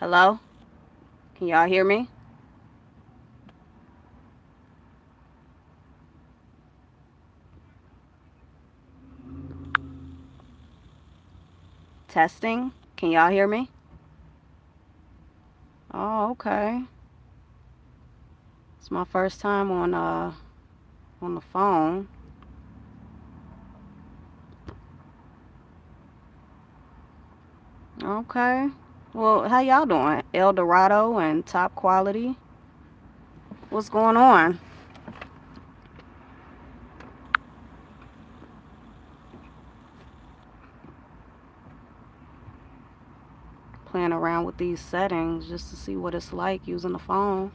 Hello? Can y'all hear me? Testing? Can y'all hear me? Oh, okay. It's my first time on the phone. Okay. Well, how y'all doing? Eldorado and top quality. What's going on? Playing around with these settings just to see what it's like using the phone.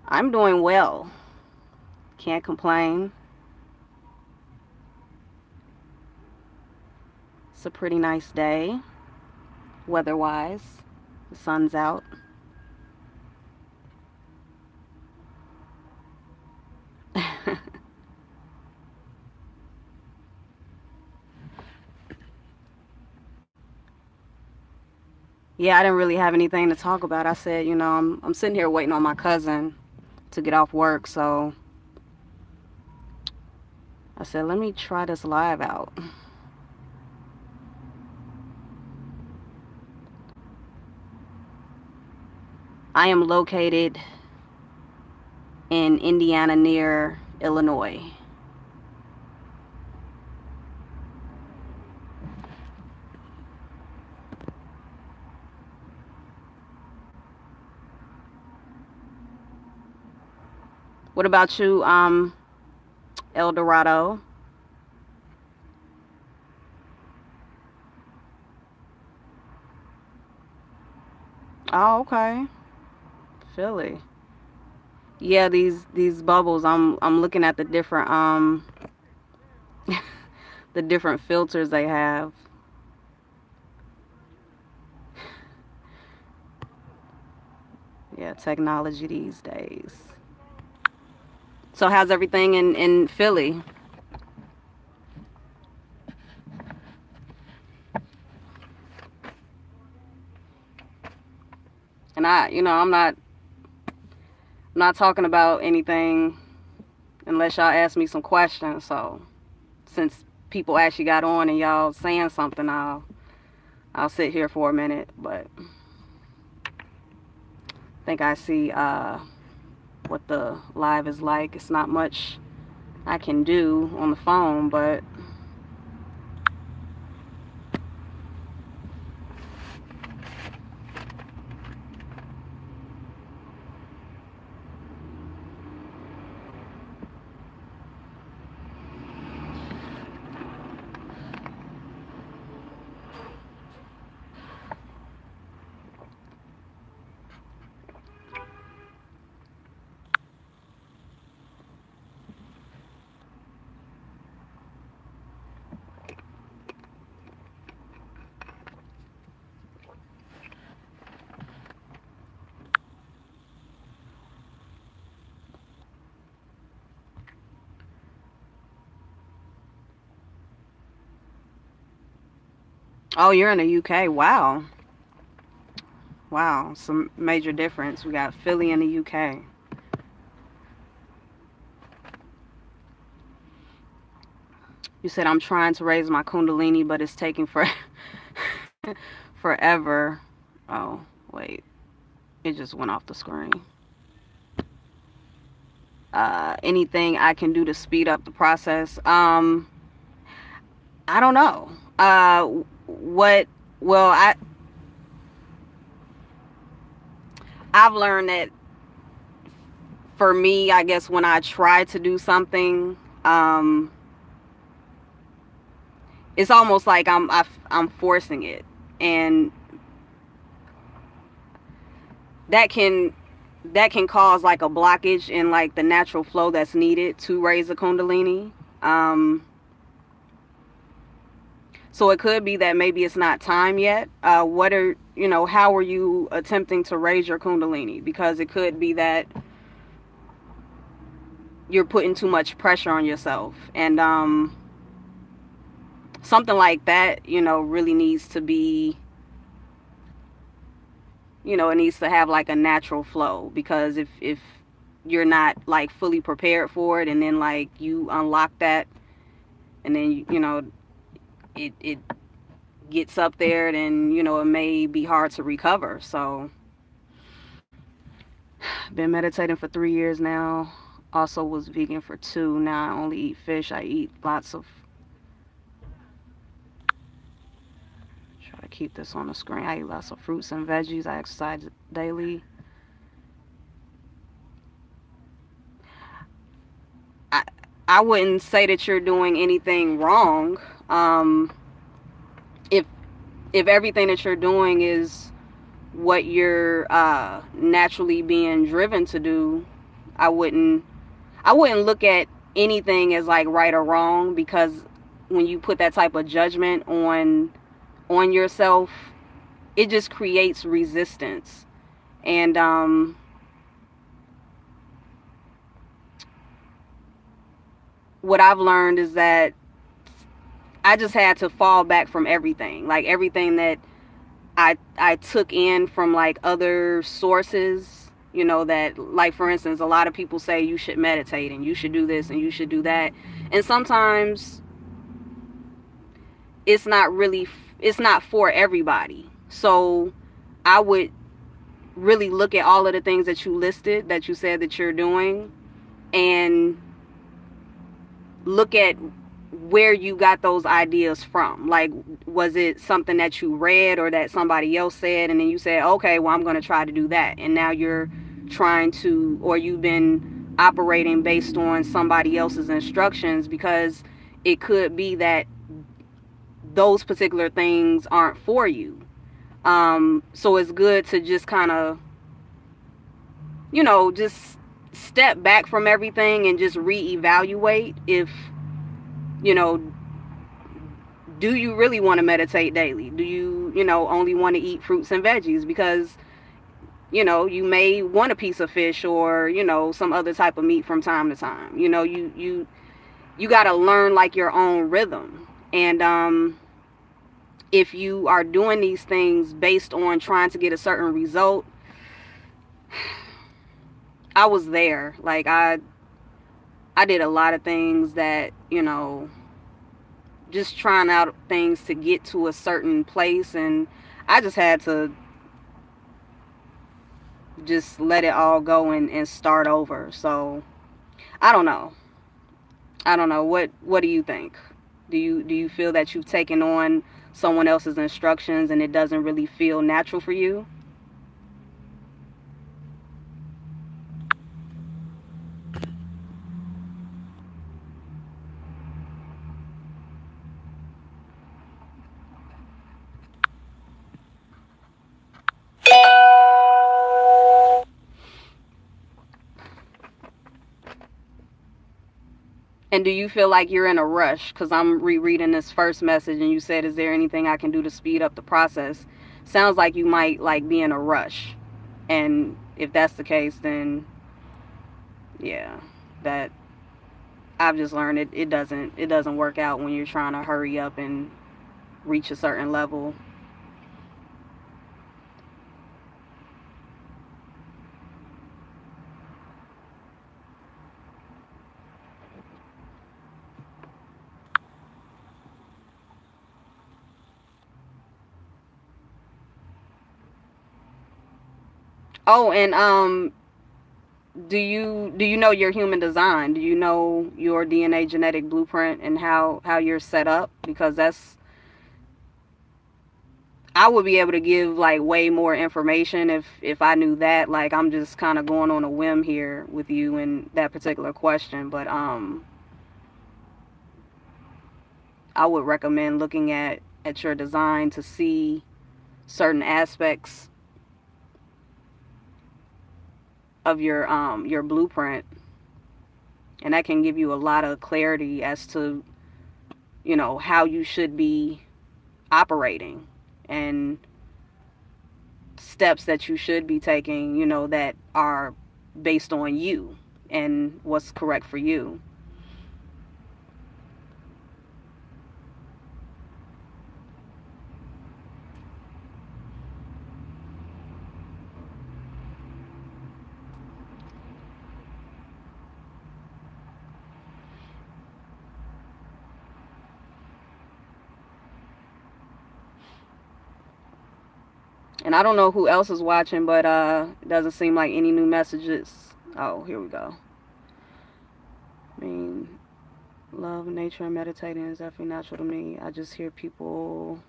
I'm doing well. Can't complain. It's a pretty nice day, weather-wise. The sun's out. Yeah, I didn't really have anything to talk about. I said, I'm sitting here waiting on my cousin to get off work, so I said, let me try this live out. I am located in Indiana near Illinois. What about you, Eldorado? Oh, okay. Philly. Yeah, these bubbles. I'm looking at the different the different filters they have. Yeah, technology these days. So how's everything in Philly? And I'm not talking about anything unless y'all ask me some questions. So since people actually got on and y'all saying something, I'll sit here for a minute. But I think I see what the live is like. It's not much I can do on the phone, but oh, you're in the UK. Wow. Wow, some major difference. We got Philly in the UK. You said I'm trying to raise my kundalini, but it's taking forever. Oh, wait. It just went off the screen. Anything I can do to speed up the process? I don't know. What? Well, I've learned that for me, I guess when I try to do something, it's almost like I'm forcing it, and that can cause like a blockage in like the natural flow that's needed to raise a kundalini. So it could be that maybe it's not time yet. How are you attempting to raise your Kundalini? Because it could be that you're putting too much pressure on yourself. And something like that, really needs to be, it needs to have like a natural flow. Because if you're not like fully prepared for it, and then like you unlock that, and then, it gets up there, then, it may be hard to recover. So been meditating for 3 years now. Also was vegan for 2. Now I only eat fish. I eat lots of, try to keep this on the screen. I eat lots of fruits and veggies. I exercise daily. I wouldn't say that you're doing anything wrong. If everything that you're doing is what you're naturally being driven to do, I wouldn't look at anything as like right or wrong, because when you put that type of judgment on yourself, it just creates resistance. And what I've learned is that I just had to fall back from everything. Like everything that I took in from like other sources, that, like, for instance, a lot of people say you should meditate and you should do this and you should do that. And sometimes it's not for everybody. So I would really look at all of the things that you listed, that you said that you're doing, and look at where you got those ideas from. Like, was it something that you read or that somebody else said, and then you said, okay, well, I'm going to try to do that, and now you're trying to, or you've been operating based on somebody else's instructions? Because it could be that those particular things aren't for you. So it's good to just kind of, just step back from everything and just reevaluate if, do you really want to meditate daily? Do you, only want to eat fruits and veggies? Because, you may want a piece of fish or, some other type of meat from time to time. You got to learn like your own rhythm. And if you are doing these things based on trying to get a certain result, I was there. Like, I did a lot of things that, just trying out things to get to a certain place, and I just had to just let it all go and start over. So I don't know. What do you think? Do you feel that you've taken on someone else's instructions and it doesn't really feel natural for you? And do you feel like you're in a rush? Because I'm rereading this first message, and you said, is there anything I can do to speed up the process? Sounds like you might like be in a rush. And if that's the case, then yeah, that I've just learned it doesn't work out when you're trying to hurry up and reach a certain level. Oh, and do you know your human design? Do you know your DNA genetic blueprint and how you're set up? Because I would be able to give like way more information if I knew that. Like, I'm just kind of going on a whim here with you in that particular question, but I would recommend looking at your design to see certain aspects of your blueprint. And that can give you a lot of clarity as to, you know, how you should be operating and steps that you should be taking, you know, that are based on you and what's correct for you. And I don't know who else is watching, but it doesn't seem like any new messages. Oh, here we go. I mean, love, nature, and meditating is definitely natural to me. I just hear people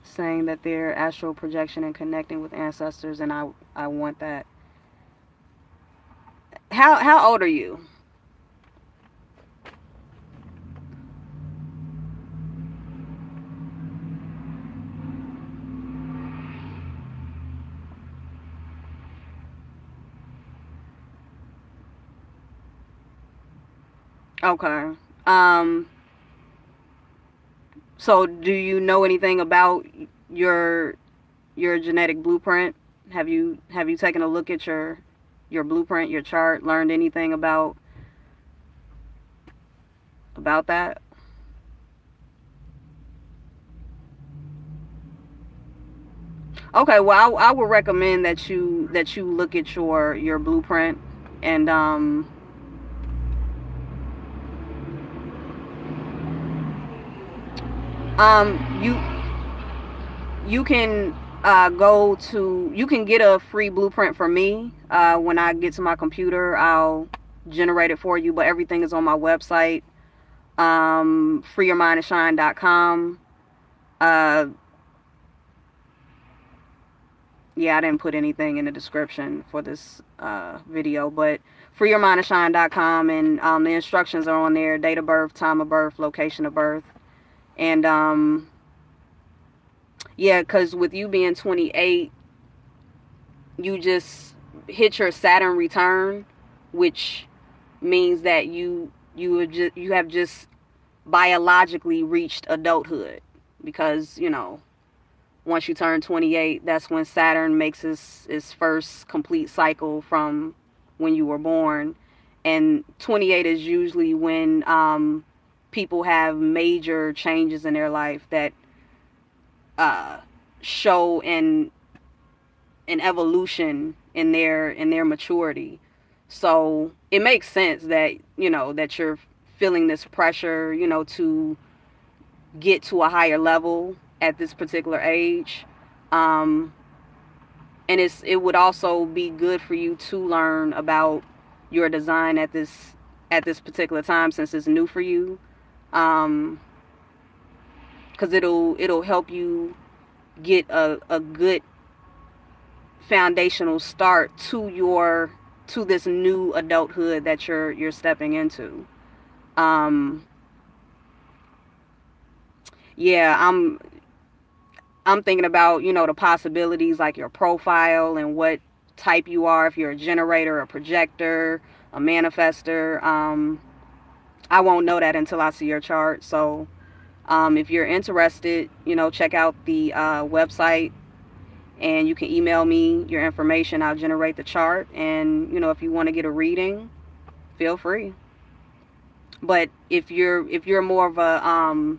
saying that they're astral projection and connecting with ancestors, and I want that. How old are you? Okay. Um, so do you know anything about your your genetic blueprint? Have you taken a look at your blueprint, your chart, learned anything about that? Okay, well, I would recommend that you look at your blueprint and you you can you can get a free blueprint from me. When I get to my computer, I'll generate it for you, but everything is on my website, freeyourmindandshine.com. uh yeah, I didn't put anything in the description for this video, but freeyourmindandshine.com, and the instructions are on there: date of birth, time of birth, location of birth. And yeah, because with you being 28, you just hit your Saturn return, which means that you have just biologically reached adulthood, because, you know, once you turn 28, that's when Saturn makes its first complete cycle from when you were born. And 28 is usually when people have major changes in their life that uh, show an evolution in their maturity. So it makes sense that, you know, that you're feeling this pressure, you know, to get to a higher level at this particular age. Um, and it would also be good for you to learn about your design at this particular time, since it's new for you. Um, because it'll help you get a good foundational start to this new adulthood that you're stepping into. Um, yeah, I'm thinking about, you know, the possibilities, like your profile and what type you are, if you're a generator, a projector, a manifester. I won't know that until I see your chart. So if you're interested, you know, check out the website, and you can email me your information. I'll generate the chart, and, you know, if you want to get a reading, feel free. But if you're more of a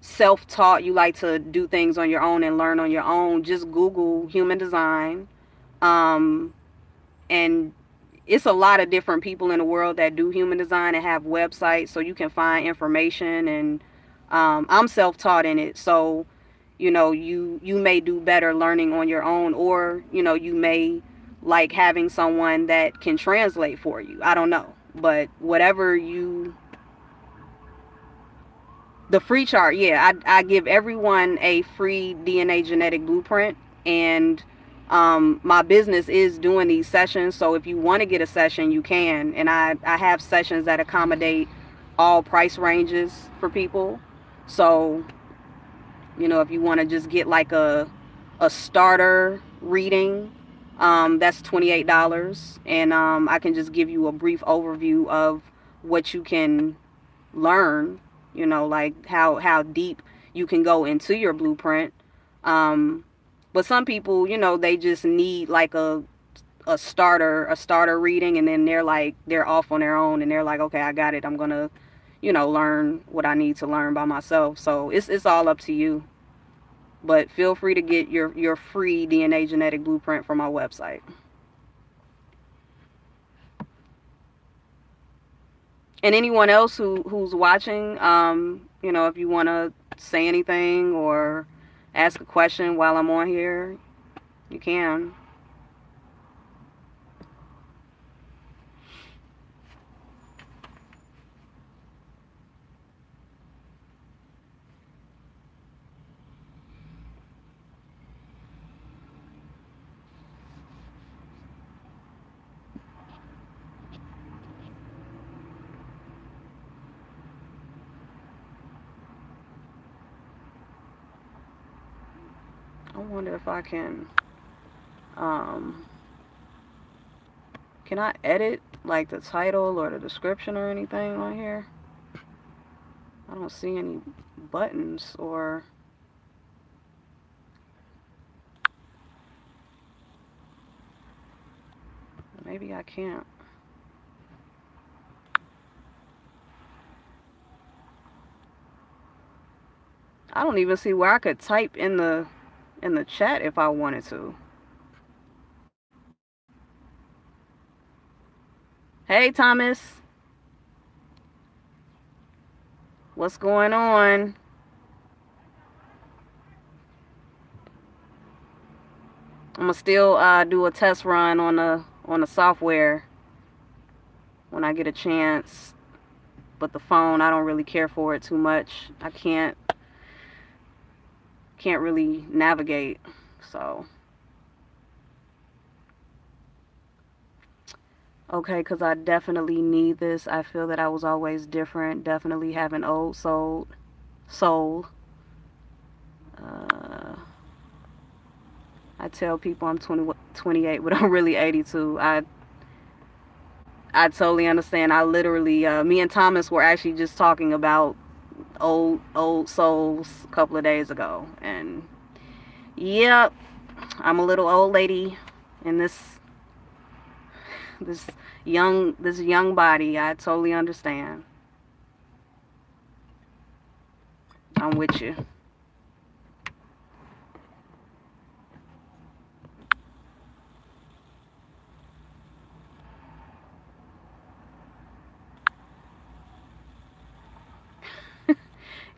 self-taught, you like to do things on your own and learn on your own, just Google human design. um and it's a lot of different people in the world that do human design and have websites, so you can find information. And I'm self-taught in it, so, you know, you may do better learning on your own, or, you know, you may like having someone that can translate for you. I don't know, but whatever you the free chart, yeah, I give everyone a free DNA genetic blueprint. And my business is doing these sessions, so if you want to get a session, you can. And I have sessions that accommodate all price ranges for people. So, you know, if you want to just get like a starter reading, That's $28, and I can just give you a brief overview of what you can learn, you know, like how deep you can go into your blueprint. But some people, you know, they just need like a starter reading, and then they're off on their own, and they're like, okay, I got it. I'm gonna, you know, learn what I need to learn by myself. So it's all up to you. But feel free to get your free DNA genetic blueprint from my website. And anyone else who's watching, you know, if you want to say anything or ask a question while I'm on here, you can. I wonder if I can I edit like the title or the description or anything on here? I don't see any buttons, or maybe I can't. I don't even see where I could type in the chat if I wanted to. Hey, Thomas. What's going on? I'm gonna still do a test run on the software when I get a chance. But the phone, I don't really care for it too much. I can't really navigate. So okay, because I definitely need this. I feel that I was always different. Definitely have an old soul. I tell people I'm 28, but I'm really 82. I totally understand. I literally, me and Thomas were actually just talking about old souls a couple of days ago. And yep, I'm a little old lady in this young body. I totally understand. I'm with you.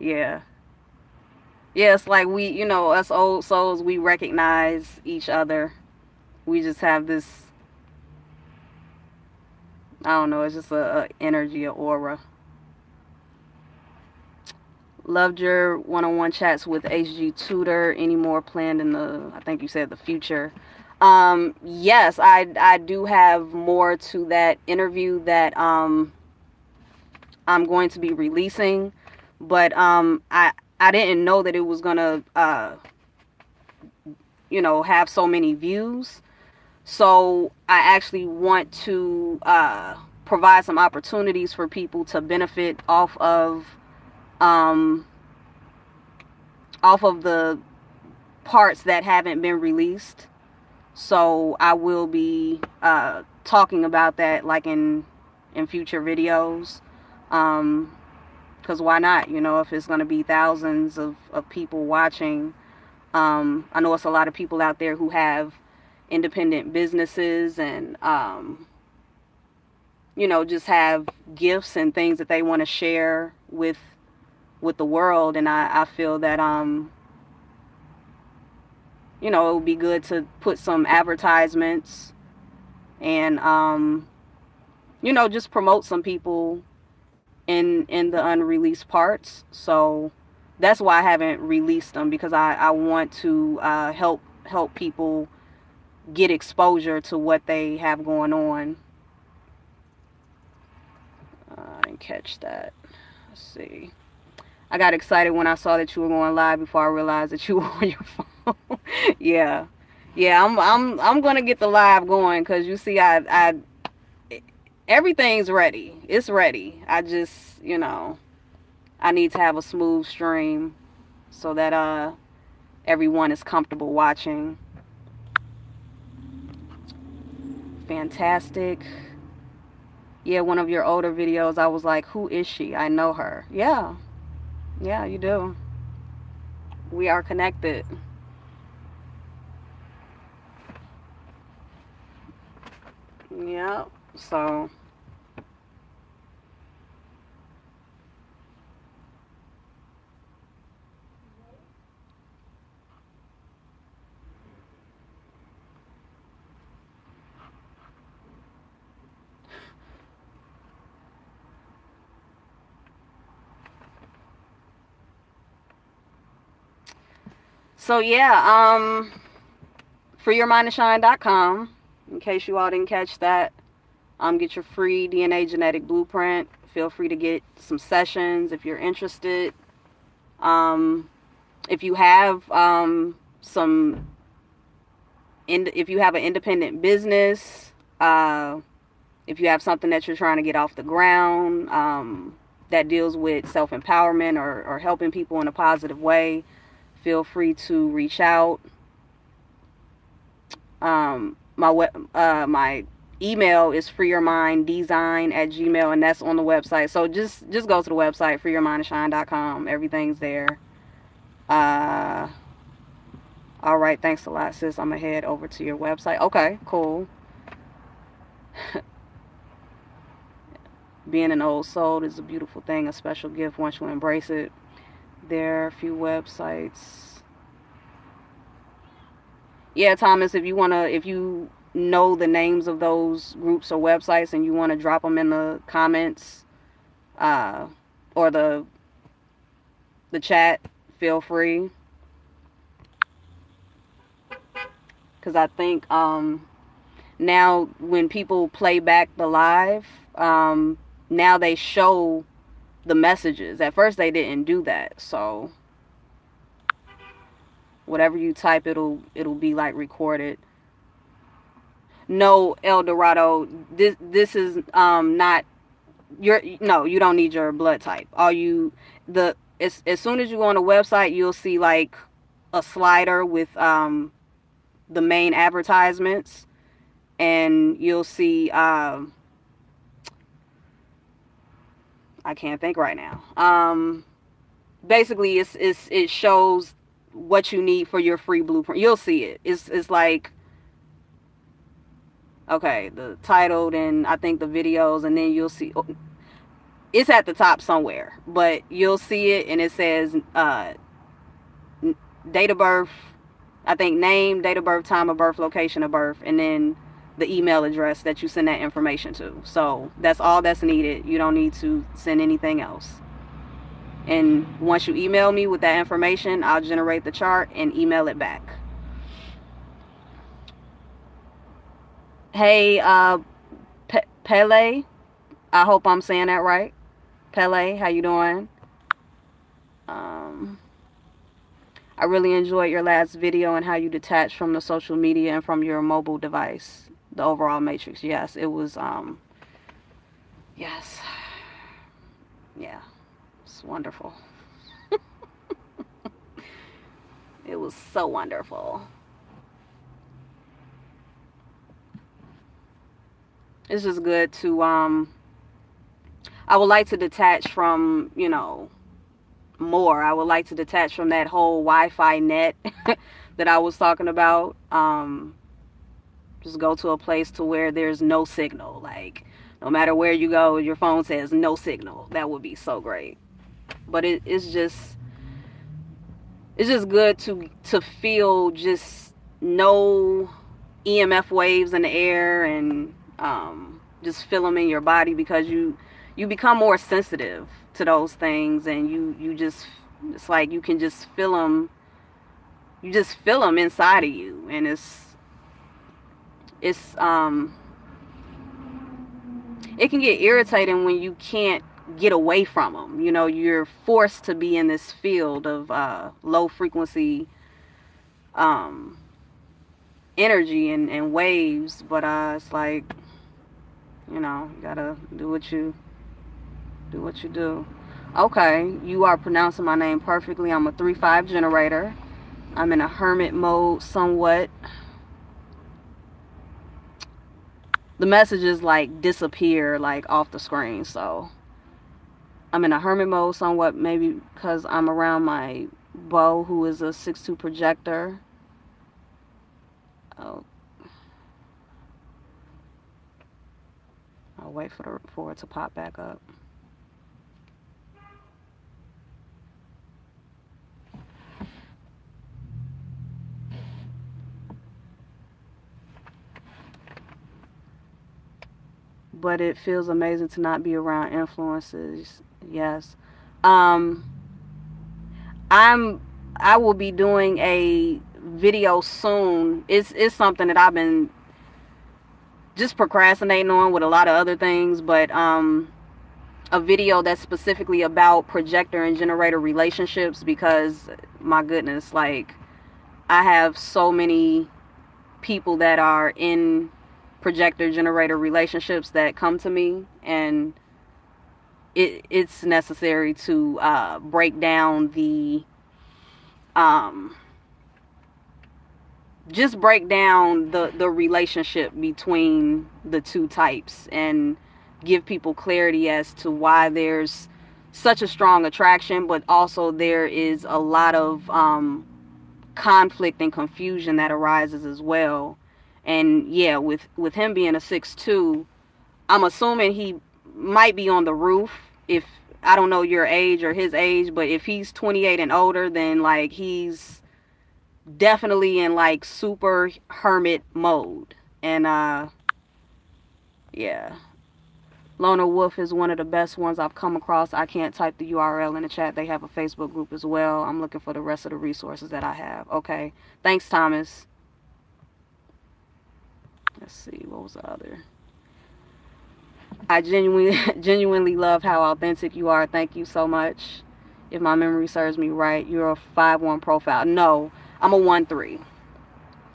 Yeah. Yeah, it's like we, you know, us old souls, we recognize each other. We just have this, I don't know, it's just a energy, a aura. Loved your one-on-one chats with HG Tutor. Any more planned in the, I think you said the future? Yes, I do have more to that interview that I'm going to be releasing, but I didn't know that it was gonna you know, have so many views. So I actually want to provide some opportunities for people to benefit off of the parts that haven't been released. So I will be talking about that like in future videos. Because why not? You know, if it's going to be thousands of people watching. I know it's a lot of people out there who have independent businesses and, you know, just have gifts and things that they want to share with the world. And I feel that, you know, it would be good to put some advertisements and, you know, just promote some people in the unreleased parts. So that's why I haven't released them, because I want to help people get exposure to what they have going on. I didn't catch that. Let's see. I got excited when I saw that you were going live before I realized that you were on your phone. Yeah. Yeah, I'm gonna get the live going because you see, I everything's ready. It's ready. I just, I need to have a smooth stream so that everyone is comfortable watching. Fantastic. Yeah, one of your older videos, I was like, who is she? I know her. Yeah. Yeah, you do. We are connected. Yeah. So yeah, freeyourminddeshine.com, in case you all didn't catch that. Get your free DNA genetic blueprint. Feel free to get some sessions if you're interested. If you have if you have an independent business, if you have something that you're trying to get off the ground, that deals with self-empowerment or helping people in a positive way, feel free to reach out. My email is freeyourminddesign@gmail, and that's on the website. So just go to the website, freeyourminddeshine.com. Everything's there. All right, thanks a lot, sis. I'm gonna head over to your website. Okay, cool. Being an old soul is a beautiful thing, a special gift once you embrace it. There are a few websites. Yeah, Thomas, if you know the names of those groups or websites and you want to drop them in the comments, or the chat, feel free. Because I think now when people play back the live, now they show the messages. At first they didn't do that, so whatever you type, it'll be like recorded. No, Eldorado, this is not your, no, you don't need your blood type. As soon as you go on the website, you'll see like a slider with the main advertisements, and you'll see I can't think right now. Basically it shows what you need for your free blueprint. You'll see it. It's like, okay, the title, and I think the videos, and then you'll see it's at the top somewhere, but you'll see it, and it says date of birth, I think name, date of birth, time of birth, location of birth, and then the email address that you send that information to. So that's all that's needed. You don't need to send anything else. And once you email me with that information, I'll generate the chart and email it back. Hey, Pele, I hope I'm saying that right. Pele, how you doing? I really enjoyed your last video and how you detached from the social media and from your mobile device. The overall matrix. Yes, it was, yes. Yeah, it's wonderful. It was so wonderful. It's just good to, I would like to detach from, more. I would like to detach from that whole Wi-Fi net that I was talking about. Just go to a place to where there's no signal. Like, no matter where you go, your phone says no signal. That would be so great. But it's just good to feel just no EMF waves in the air, and just feel them in your body, because you become more sensitive to those things, and you just, it's like you can just feel them. You just feel them inside of you, and it can get irritating when you can't get away from them. You're forced to be in this field of low frequency energy and waves, but it's like, you know, you gotta do what you do. Okay, you are pronouncing my name perfectly. I'm a 3-5 generator. I'm in a hermit mode somewhat. The messages like disappear like off the screen, so I'm in a hermit mode somewhat, maybe because I'm around my beau, who is a 6-2 projector. Oh, I'll wait for it to pop back up. But it feels amazing to not be around influences. Yes. Um, I will be doing a video soon. It's something that I've been just procrastinating on with a lot of other things, but a video that's specifically about projector and generator relationships, because my goodness, like, I have so many people that are in projector generator relationships that come to me, and it's necessary to break down the just break down the relationship between the two types and give people clarity as to why there's such a strong attraction, but also there is a lot of conflict and confusion that arises as well. And yeah, with him being a 6'2", I'm assuming he might be on the roof. If I don't know your age or his age, but if he's 28 and older, then like he's definitely in like super hermit mode. And yeah, Loner Wolf is one of the best ones I've come across. I can't type the URL in the chat. They have a Facebook group as well. I'm looking for the rest of the resources that I have. Okay, thanks, Thomas. Let's see, what was the other? I genuinely love how authentic you are. Thank you so much. If my memory serves me right, you're a 5-1 profile. No, I'm a 1-3.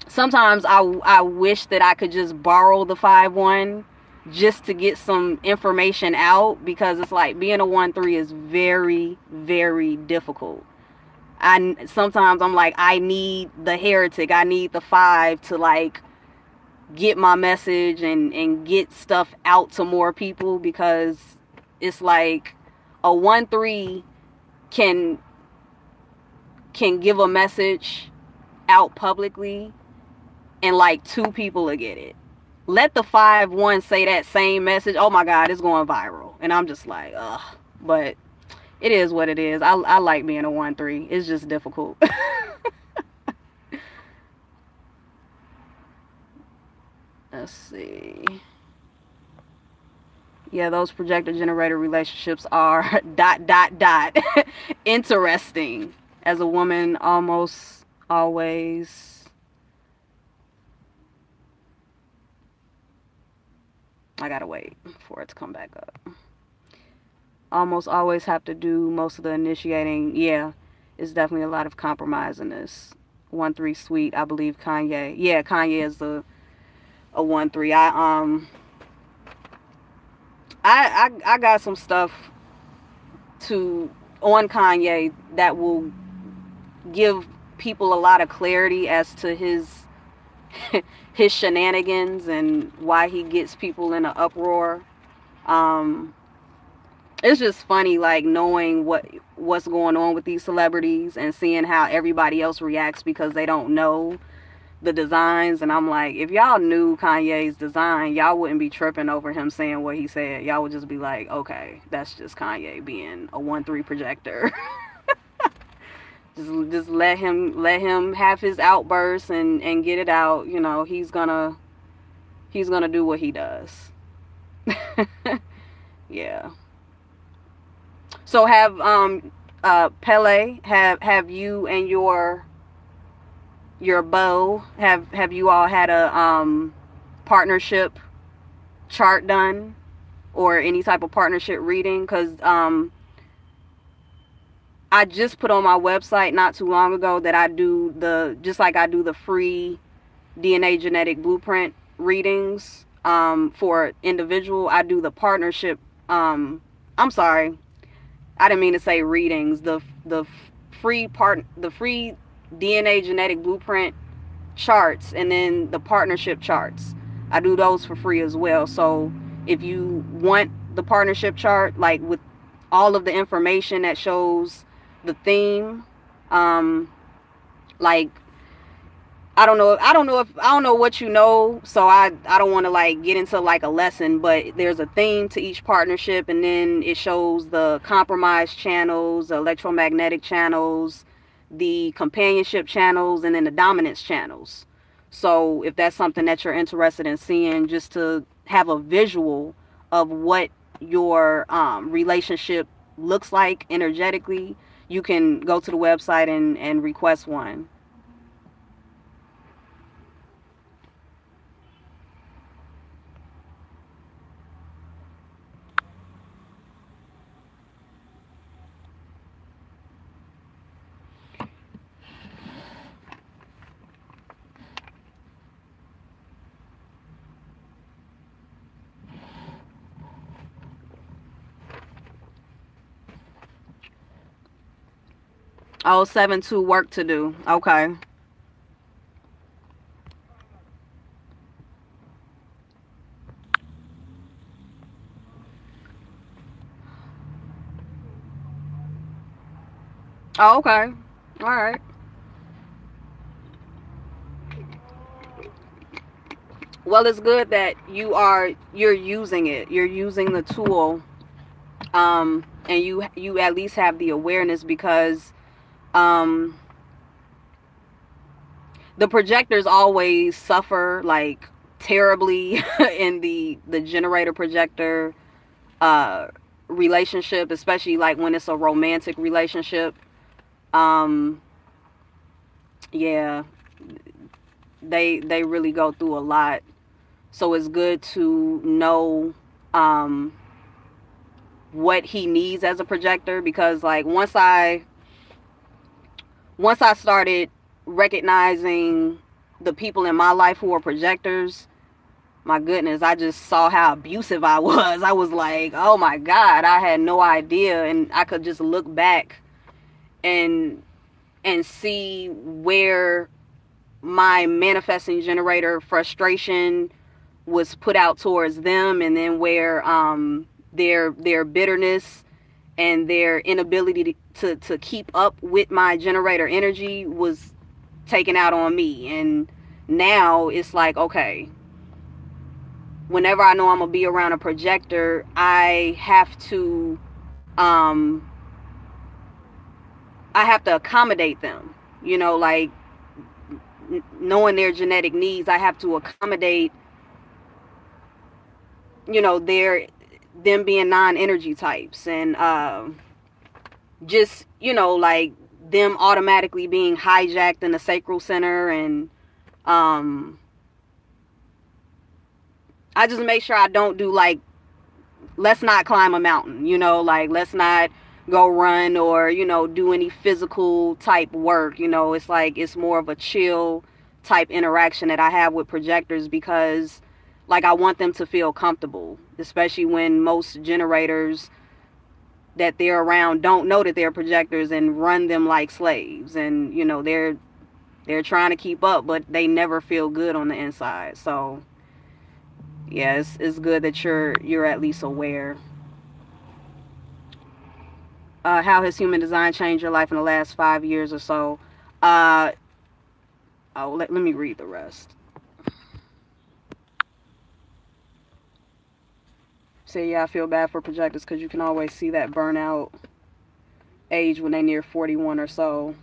Sometimes I wish that I could just borrow the 5-1 just to get some information out, because it's like being a 1-3 is very, very difficult. Sometimes I'm like, I need the heretic, I need the 5 to like get my message and get stuff out to more people, because it's like a 1-3 can give a message out publicly and like 2 people will get it. Let the 5-1 say that same message, oh my god, it's going viral, and I'm just like, ugh. But it is what it is. I like being a 1-3. It's just difficult. Let's see. Yeah, those projector generator relationships are ... interesting. As a woman, almost always... I gotta wait for it to come back up. Almost always have to do most of the initiating. Yeah, it's definitely a lot of compromise in this. 1-3 sweet, I believe Kanye. Yeah, Kanye is a 1-3. I got some stuff on Kanye that will give people a lot of clarity as to his shenanigans and why he gets people in an uproar. It's just funny, like, knowing what's going on with these celebrities and seeing how everybody else reacts because they don't know the designs. And I'm like, if y'all knew Kanye's design, y'all wouldn't be tripping over him saying what he said. Y'all would just be like, okay, that's just Kanye being a 1-3 projector. just let him have his outbursts and get it out. You know, he's gonna do what he does. Yeah. So have Pele, have you and your beau, have you all had a partnership chart done or any type of partnership reading? Because I just put on my website not too long ago that I do just like I do the free DNA genetic blueprint readings for individual. I do the partnership. I'm sorry, I didn't mean to say readings. The free DNA genetic blueprint charts, and then the partnership charts. I do those for free as well. So if you want the partnership chart, like with all of the information that shows the theme, like I don't know what you know, so I don't want to like get into like a lesson, but there's a theme to each partnership, and then it shows the compromise channels, the electromagnetic channels, the companionship channels, and then the dominance channels. So if that's something that you're interested in seeing, just to have a visual of what your relationship looks like energetically, you can go to the website and request one. Oh, 7-2 work to do. Okay. Oh, okay. All right. Well, it's good that you're using it. You're using the tool, and you at least have the awareness, because um, the projectors always suffer like terribly in the generator projector uh, relationship, especially like when it's a romantic relationship. Um, yeah, they really go through a lot. So it's good to know um, what he needs as a projector, because like once I started recognizing the people in my life who are projectors, my goodness, I just saw how abusive I was. I was like, oh my God, I had no idea. And I could just look back and see where my manifesting generator frustration was put out towards them, and then where their bitterness and their inability to keep up with my generator energy was taken out on me. And now it's like, okay, whenever I know I'm gonna be around a projector, um I have to accommodate them, like knowing their genetic needs. I have to accommodate, their them being non-energy types, and just like them automatically being hijacked in the sacral center. And I just make sure I don't do like, let's not climb a mountain, like let's not go run or do any physical type work. It's like it's more of a chill type interaction that I have with projectors, because like I want them to feel comfortable, especially when most generators that they're around don't know that they're projectors and run them like slaves. And they're trying to keep up, but they never feel good on the inside. So yeah, it's good that you're at least aware. How has human design changed your life in the last 5 years or so? uh let me read the rest. Say, yeah, I feel bad for projectors because you can always see that burnout age when they near 41 or so.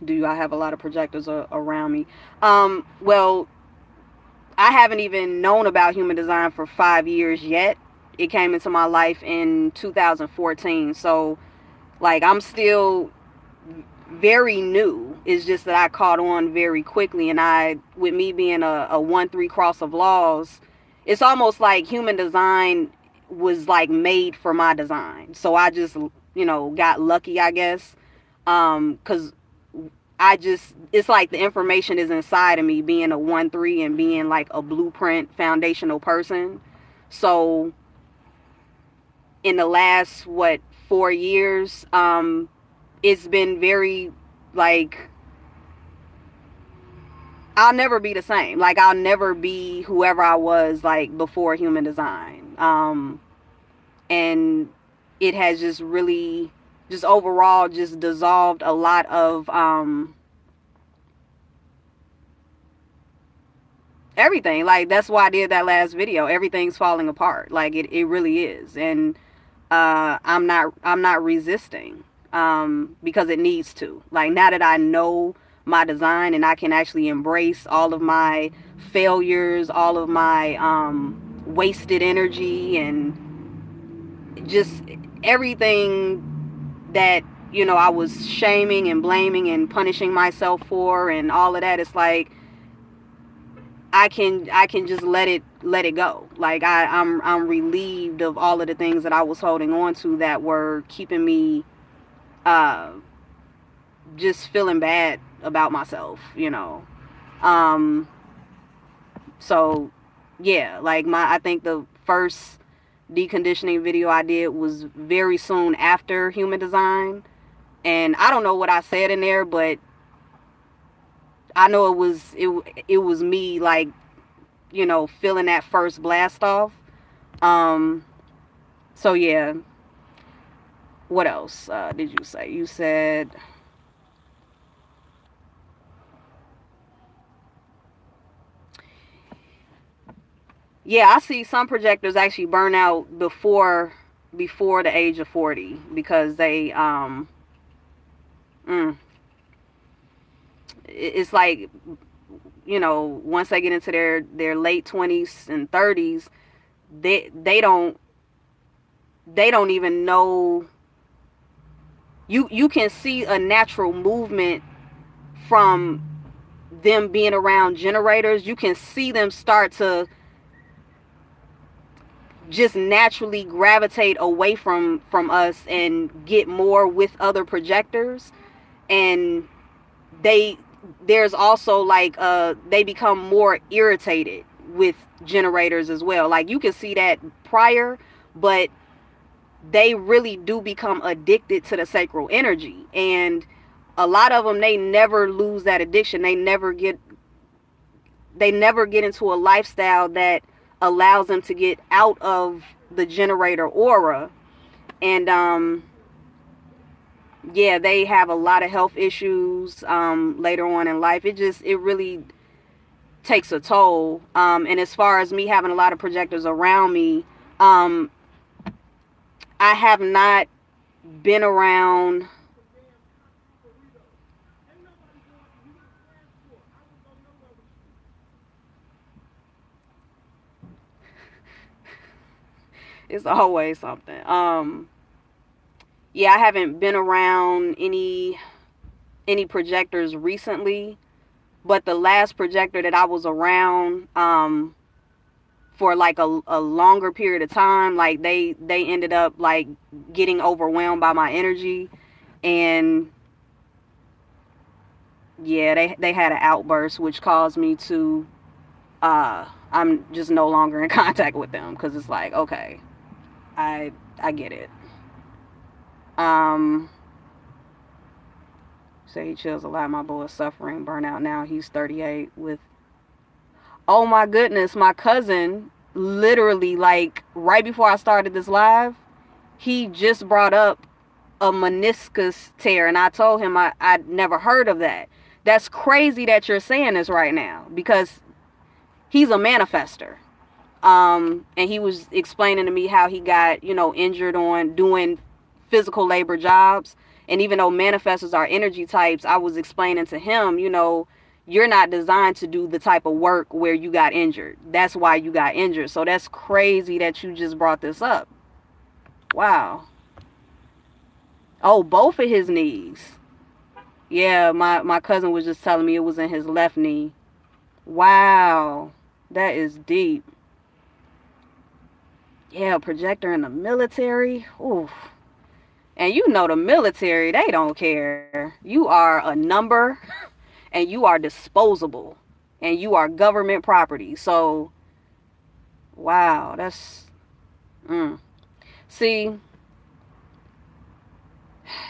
Do I have a lot of projectors around me? Well, I haven't even known about human design for 5 years yet. It came into my life in 2014. So, like, I'm still very new. It's just that I caught on very quickly. And with me being a 1-3 cross of laws, it's almost like human design was like made for my design. So I just, got lucky, I guess. Because it's like the information is inside of me, being a 1-3 and being like a blueprint foundational person. So in the last, 4 years, it's been very, like, I'll never be the same. Like, I'll never be whoever I was, like, before human design. And it has just really, just overall, just dissolved a lot of, everything. Like, that's why I did that last video. Everything's falling apart. Like, it really is. And, I'm not resisting, because it needs to. Like, now that I know my design and I can actually embrace all of my failures, all of my, wasted energy, and just everything that, I was shaming and blaming and punishing myself for, and all of that. It's like, I can just let it go. Like, I'm relieved of all of the things that I was holding on to that were keeping me, just feeling bad about myself, So yeah, like, I think the first deconditioning video I did was very soon after human design, and I don't know what I said in there, but I know it was me, like, feeling that first blast off. So yeah. What else did you say? You said, yeah, I see some projectors actually burn out before the age of 40, because they it's like, once they get into their late 20s and 30s, they don't even know. You can see a natural movement from them being around generators. You can see them start to just naturally gravitate away from us and get more with other projectors. And there's also, like, they become more irritated with generators as well. Like, you can see that prior, but they really do become addicted to the sacral energy. And a lot of them, they never lose that addiction. They never get into a lifestyle that allows them to get out of the generator aura. And yeah, they have a lot of health issues later on in life. It really takes a toll. And as far as me having a lot of projectors around me, I have not been around. It's always something. Yeah, I haven't been around any projectors recently, but the last projector that I was around, for like a longer period of time, like, they ended up, like, getting overwhelmed by my energy. And yeah, they had an outburst, which caused me to, I'm just no longer in contact with them, because it's like, okay, I get it. So he chills a lot. My boy is suffering burnout now. He's 38 with, oh my goodness, my cousin, literally, like, right before I started this live, he just brought up a meniscus tear, and I told him I'd never heard of that. That's crazy that you're saying this right now, because he's a manifester. And he was explaining to me how he got, injured on doing physical labor jobs. And even though manifestors are energy types, I was explaining to him, you're not designed to do the type of work where you got injured. That's why you got injured. So that's crazy that you just brought this up. Wow. Oh, both of his knees. Yeah, my cousin was just telling me it was in his left knee. Wow. That is deep. Yeah, projector in the military. Oof. And you know the military, they don't care. You are a number and you are disposable and you are government property. So, wow, that's... See,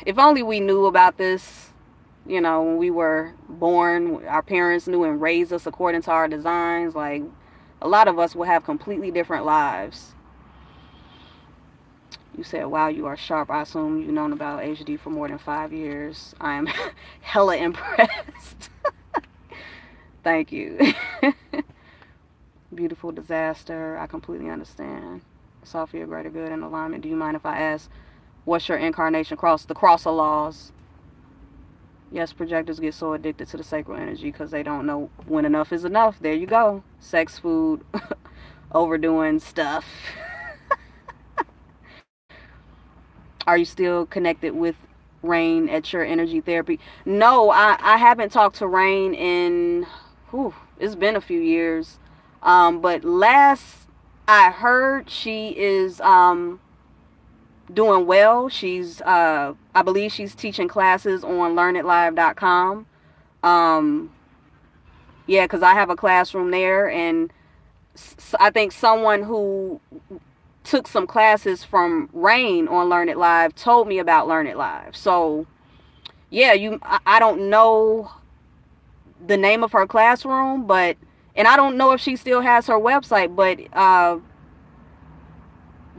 if only we knew about this, you know, when we were born, our parents knew and raised us according to our designs. Like, a lot of us will have completely different lives. You said, wow, you are sharp. I assume you've known about HD for more than 5 years. I am hella impressed. Thank you. Beautiful disaster. I completely understand. It's all for your greater good and alignment. Do you mind if I ask, what's your incarnation cross? The cross of laws. Yes, projectors get so addicted to the sacred energy because they don't know when enough is enough. There you go. Sex, food, overdoing stuff. Are you still connected with Rain at your energy therapy? No, I haven't talked to Rain in, it's been a few years. But last I heard, she is doing well. She's, I believe she's teaching classes on learnitlive.com. Yeah, because I have a classroom there, and I think someone who took some classes from Rain on Learn It Live told me about Learn It Live. So yeah, I don't know the name of her classroom, but, and I don't know if she still has her website, but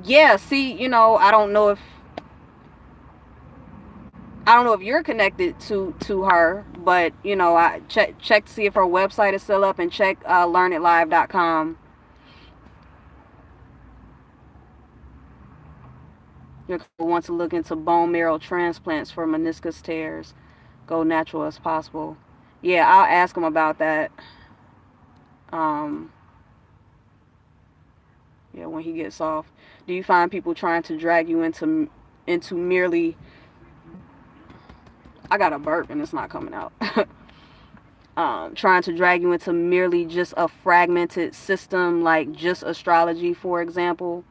yeah, see, you know, I don't know if you're connected to her, but you know, I check to see if her website is still up, and check learnitlive.com. You're going to want to look into bone marrow transplants for meniscus tears. Go natural as possible. Yeah, I'll ask him about that. Yeah, when he gets off. Do you find people trying to drag you into merely... I got a burp and it's not coming out. Trying to drag you into merely just a fragmented system, like just astrology, for example?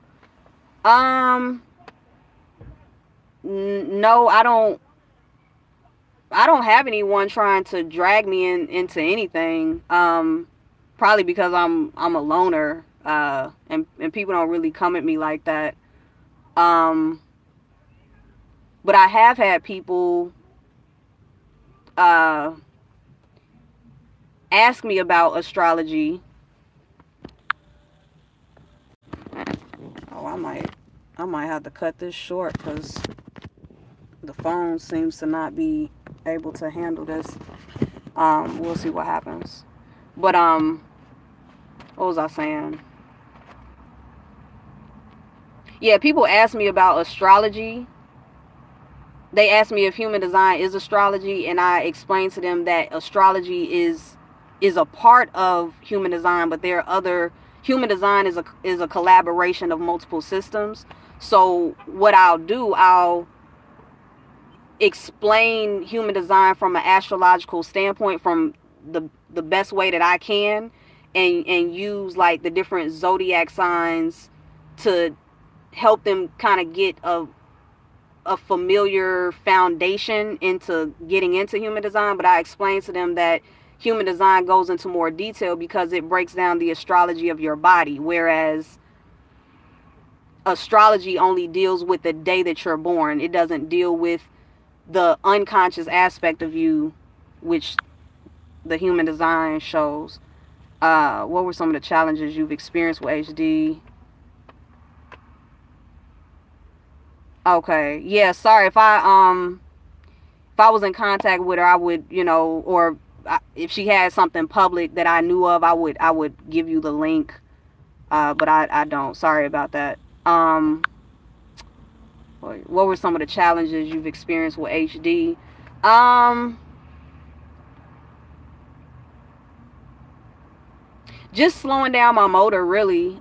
No, I don't have anyone trying to drag me into anything. Probably because I'm a loner, and people don't really come at me like that. But I have had people ask me about astrology. Oh, I might have to cut this short because the phone seems to not be able to handle this. We'll see what happens. But what was I saying? Yeah, people ask me about astrology. They ask me if human design is astrology, and I explain to them that astrology is a part of human design, but there are other... Human design is a collaboration of multiple systems. So what I'll do, I'll explain human design from an astrological standpoint, from the best way that I can, and use like the different zodiac signs to help them kind of get a familiar foundation into getting into human design. But I explain to them that human design goes into more detail because it breaks down the astrology of your body, whereas astrology only deals with the day that you're born. It doesn't deal with the unconscious aspect of you, which the human design shows. What were some of the challenges you've experienced with HD? Okay, yeah, sorry if I was in contact with her, I would, you know, or if she had something public that I knew of, I would give you the link. But I don't. Sorry about that. What were some of the challenges you've experienced with HD? Just slowing down my motor, really.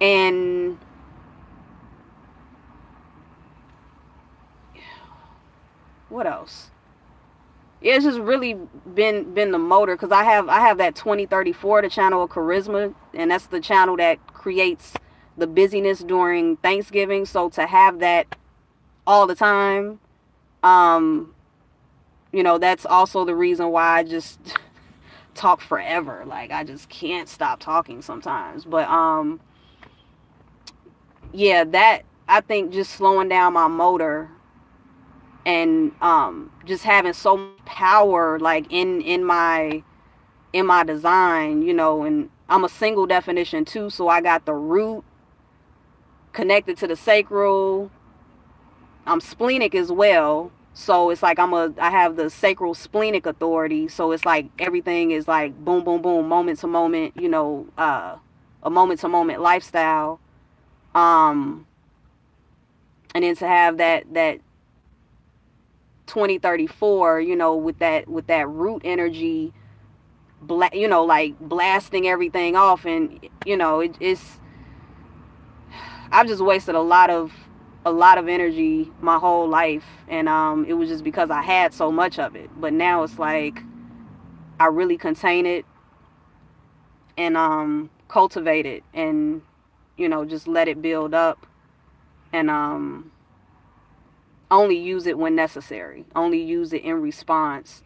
And what else? Yeah, it's just really been the motor, because I have that 2034, the channel of charisma, and that's the channel that creates the busyness during Thanksgiving. So to have that all the time, you know, that's also the reason why I just talk forever. Like, I just can't stop talking sometimes. But yeah, that, I think just slowing down my motor and just having so much power, like in my design, you know. And I'm a single definition too, so I got the root connected to the sacral. I'm splenic as well, so it's like I have the sacral splenic authority. So it's like everything is like boom, boom, boom, moment to moment, you know, a moment to moment lifestyle. And then to have that 2034, you know, with that root energy, you know, like blasting everything off. And you know, it's I've just wasted a lot of energy my whole life, and it was just because I had so much of it. But now it's like I really contain it and cultivate it, and you know, just let it build up, and only use it when necessary, only use it in response.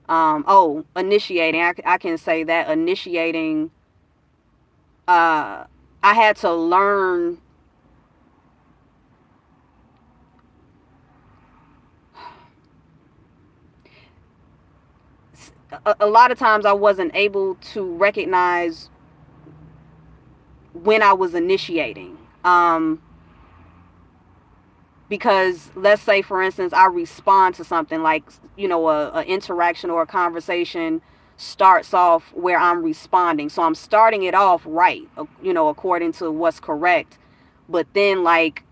Initiating, I can say that initiating, I had to learn a lot of times. I wasn't able to recognize when I was initiating. Because let's say, for instance, I respond to something like, you know, a interaction or a conversation starts off where I'm responding. So I'm starting it off right, you know, according to what's correct. But then like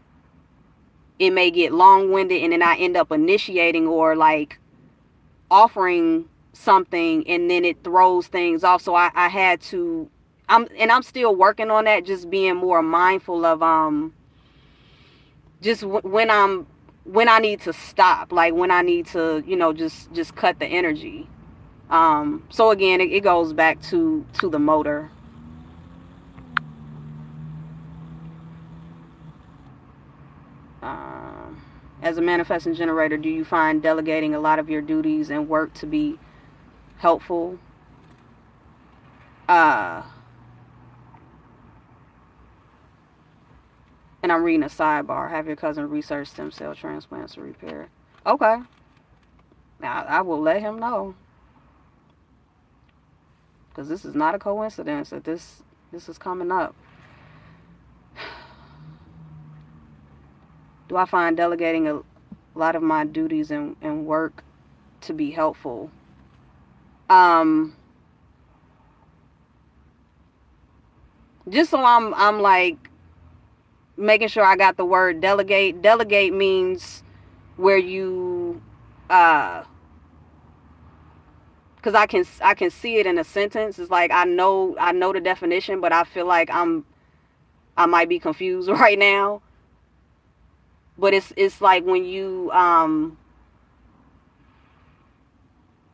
it may get long-winded, and then I end up initiating or like offering something, and then it throws things off. So I had to, I'm still working on that, just being more mindful of just when I need to stop, like when I need to, you know, just cut the energy. So again, it goes back to the motor. As a manifesting generator, do you find delegating a lot of your duties and work to be helpful? And I'm reading a sidebar. Have your cousin research stem cell transplants to repair. Okay. I will let him know. Because this is not a coincidence that this is coming up. Do I find delegating a lot of my duties and work to be helpful? Just so I'm like making sure I got the word delegate. Delegate means where you because I can see it in a sentence. It's like I know the definition, but I feel like I might be confused right now. But it's like when you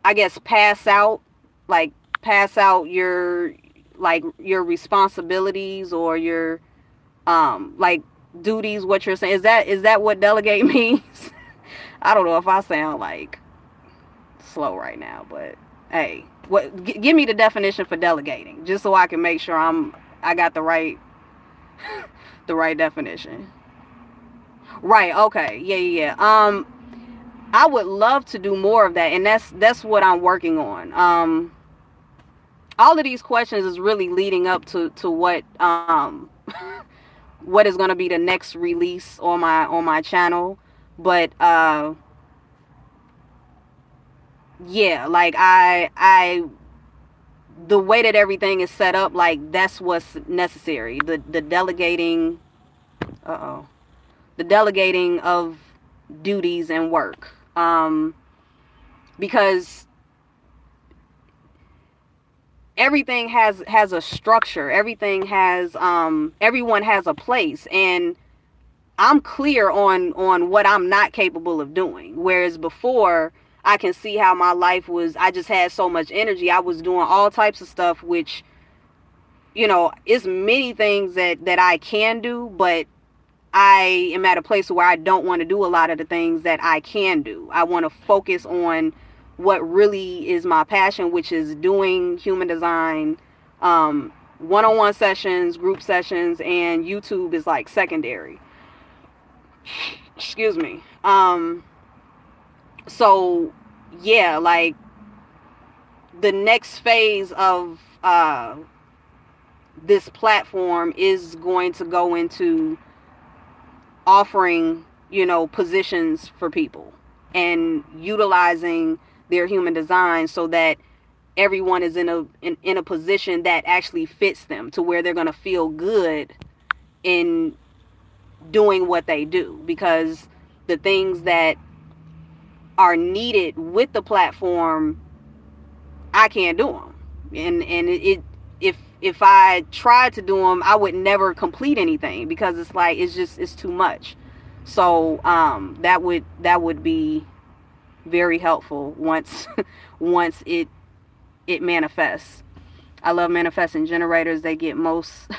I guess pass out your responsibilities or your like duties. What you're saying, is that what delegate means? I don't know if I sound like slow right now, but hey, give me the definition for delegating, just so I can make sure I got the right definition. Right, okay. Yeah. I would love to do more of that, and that's what I'm working on. All of these questions is really leading up to what what is going to be the next release on my channel. But yeah, like I the way that everything is set up, like that's what's necessary. The delegating the delegating of duties and work. Because everything has a structure. Everything has everyone has a place, and I'm clear on what I'm not capable of doing. Whereas before, I can see how my life was, I just had so much energy. I was doing all types of stuff which you know, it's many things that I can do, but I am at a place where I don't want to do a lot of the things that I can do. I want to focus on what really is my passion, which is doing human design, one-on-one sessions, group sessions, and YouTube is like secondary. Excuse me. So yeah, like the next phase of this platform is going to go into offering, you know, positions for people and utilizing their human design so that everyone is in a position that actually fits them, to where they're going to feel good in doing what they do, because the things that are needed with the platform, I can't do them. And if I tried to do them, I would never complete anything, because it's like, it's too much. So that would be very helpful once once it manifests. I love manifesting generators. They get most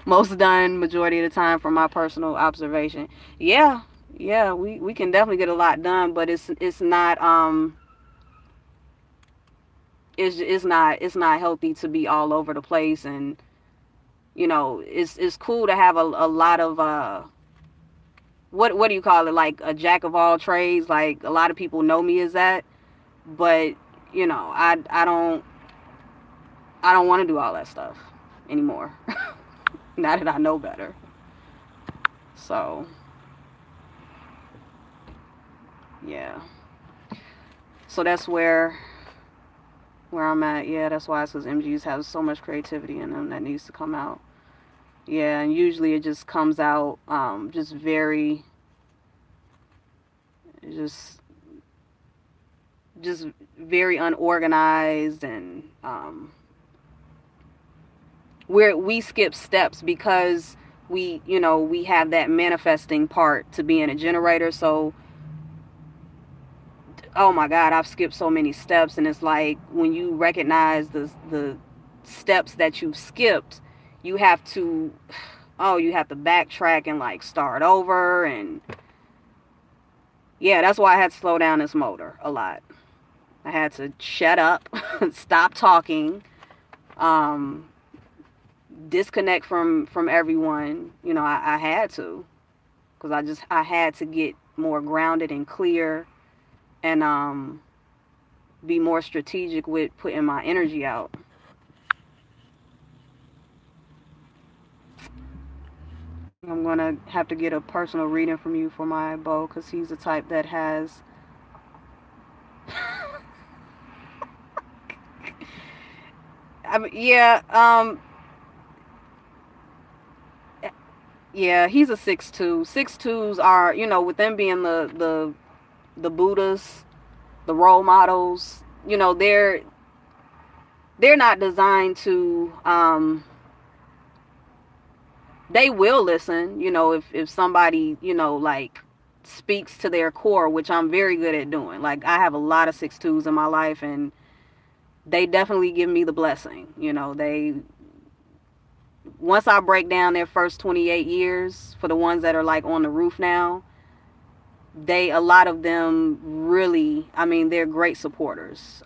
most done majority of the time, from my personal observation. Yeah, we can definitely get a lot done, but it's not it's not healthy to be all over the place. And you know, it's cool to have a lot of what do you call it, like a jack of all trades. Like, a lot of people know me as that, but you know, I don't want to do all that stuff anymore. Now that I know better. So yeah, so that's where I'm at. Yeah, that's why it's because MGs have so much creativity in them that needs to come out. Yeah, and usually it just comes out just very, just very unorganized, and where we skip steps because we, you know, we have that manifesting part to being a generator. So oh my God, I've skipped so many steps. And it's like, when you recognize the steps that you've skipped, you have to, oh, you have to backtrack and like start over. And yeah, that's why I had to slow down this motor a lot. I had to shut up, stop talking, disconnect from everyone. You know, I had to, because I had to get more grounded and clear, and be more strategic with putting my energy out. I'm gonna have to get a personal reading from you for my beau, because he's the type that has I mean, yeah, he's a 6'2". 6'2s are, you know, with them being the Buddhas, the role models, you know, they're not designed to they will listen, you know, if somebody, you know, like speaks to their core, which I'm very good at doing. Like, I have a lot of 6'2s in my life, and they definitely give me the blessing. You know, once I break down their first 28 years, for the ones that are like on the roof now, a lot of them really, I mean, they're great supporters,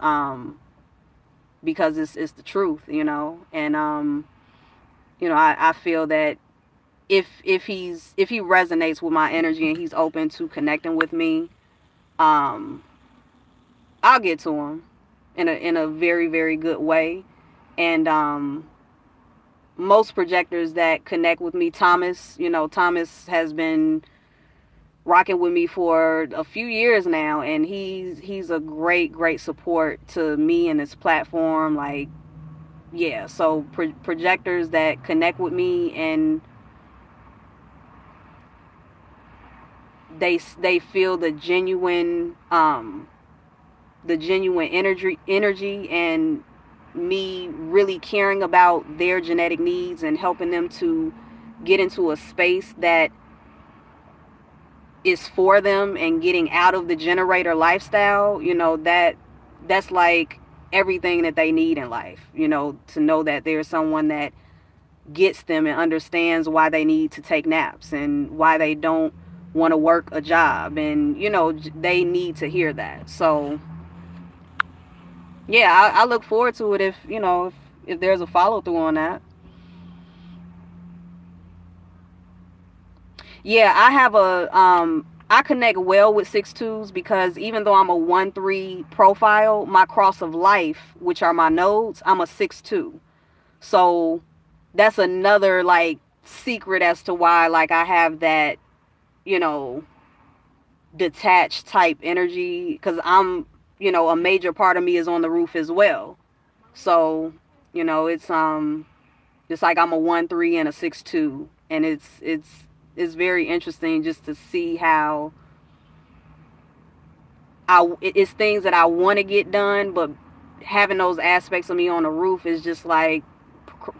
because it's the truth, you know. And you know, I feel that if he resonates with my energy and he's open to connecting with me, I'll get to him in a very, very good way. And most projectors that connect with me, Thomas has been rocking with me for a few years now, and he's a great support to me and this platform. Like, yeah, so projectors that connect with me, and they feel the genuine energy, and me really caring about their genetic needs and helping them to get into a space that is for them, and getting out of the generator lifestyle. You know, that's like everything that they need in life, you know, to know that there's someone that gets them and understands why they need to take naps and why they don't want to work a job, and you know, they need to hear that. So yeah, I look forward to it if, you know, if there's a follow through on that. Yeah, I have I connect well with 6-2s because even though I'm a 1-3 profile, my cross of life, which are my nodes, I'm a 6-2. So that's another like secret as to why like I have that, you know, detached type energy, because I'm, you know, a major part of me is on the roof as well. So, you know, it's like I'm a 1-3 and a 6-2, and it's very interesting just to see how it's things that I want to get done, but having those aspects of me on the roof is just like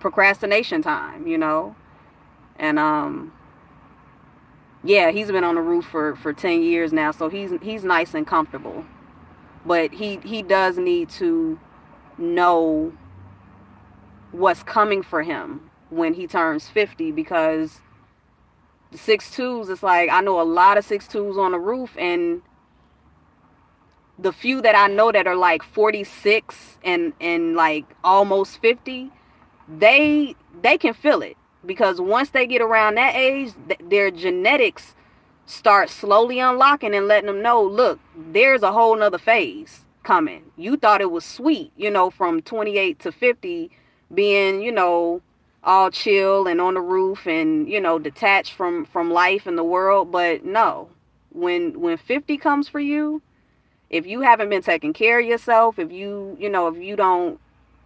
procrastination time, you know. And yeah, he's been on the roof for 10 years now, so he's nice and comfortable. But he does need to know what's coming for him when he turns 50, because the 6-2s, it's like I know a lot of 6-2s on the roof, and the few that I know that are like 46 and like almost 50, they can feel it, because once they get around that age, their genetics start slowly unlocking and letting them know, look, there's a whole nother phase coming. You thought it was sweet, you know, from 28 to 50 being, you know, all chill and on the roof and, you know, detached from life and the world. But no, when 50 comes for you, if you haven't been taking care of yourself, if you know,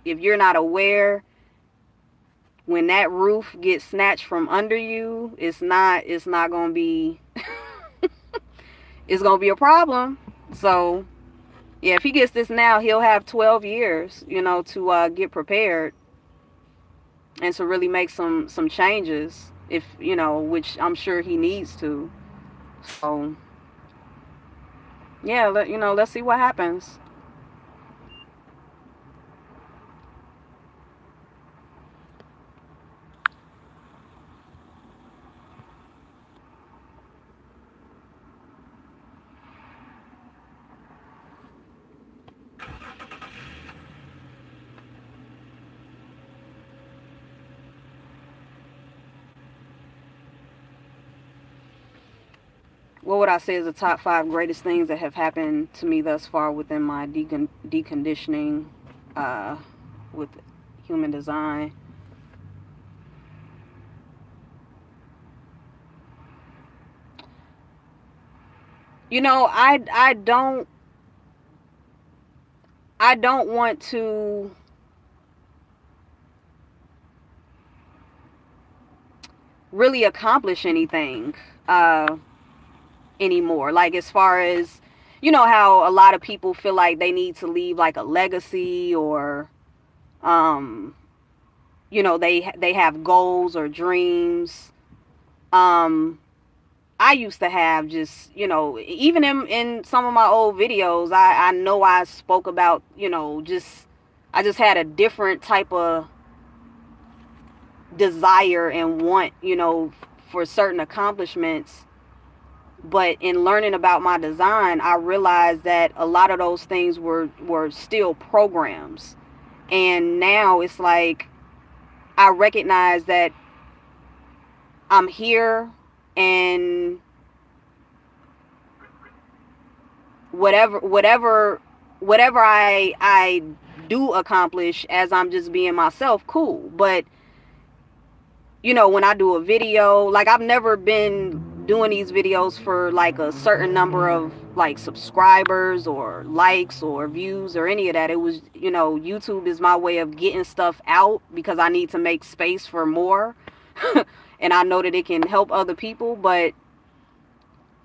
if you're not aware, when that roof gets snatched from under you, it's not going to be, it's going to be a problem. So yeah, if he gets this now, he'll have 12 years, you know, to get prepared and to really make some changes, if, you know, which I'm sure he needs to. So yeah, let's see what happens. What would I say is the top 5 greatest things that have happened to me thus far within my deconditioning with human design? You know, I don't want to really accomplish anything anymore. Like, as far as, you know, how a lot of people feel like they need to leave like a legacy, or you know, they have goals or dreams. I used to have just, you know, even in some of my old videos, I know I spoke about, you know, I just had a different type of desire and want, you know, for certain accomplishments. But in learning about my design, I realized that a lot of those things were still programs. And now it's like I recognize that I'm here, and whatever I do accomplish as I'm just being myself, cool. But you know, when I do a video, like, I've never been doing these videos for like a certain number of like subscribers or likes or views or any of that. It was, you know, YouTube is my way of getting stuff out, because I need to make space for more. And I know that it can help other people. But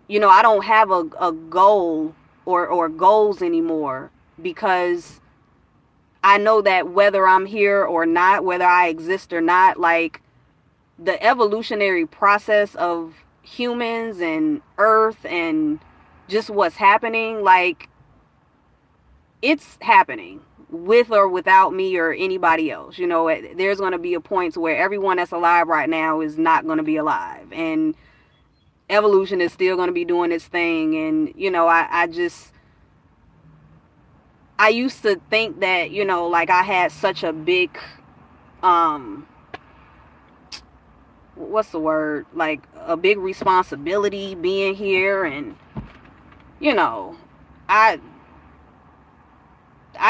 you know, I don't have a goal or goals anymore, because I know that whether I'm here or not, whether I exist or not, like, the evolutionary process of humans and Earth and just what's happening, like, it's happening. with or without me or anybody else. You know, there's going to be a point to where everyone that's alive right now is not going to be alive, and evolution is still going to be doing its thing. And, you know, I used to think that, you know, like I had such a big, what's the word? Like a big responsibility being here. And, you know, I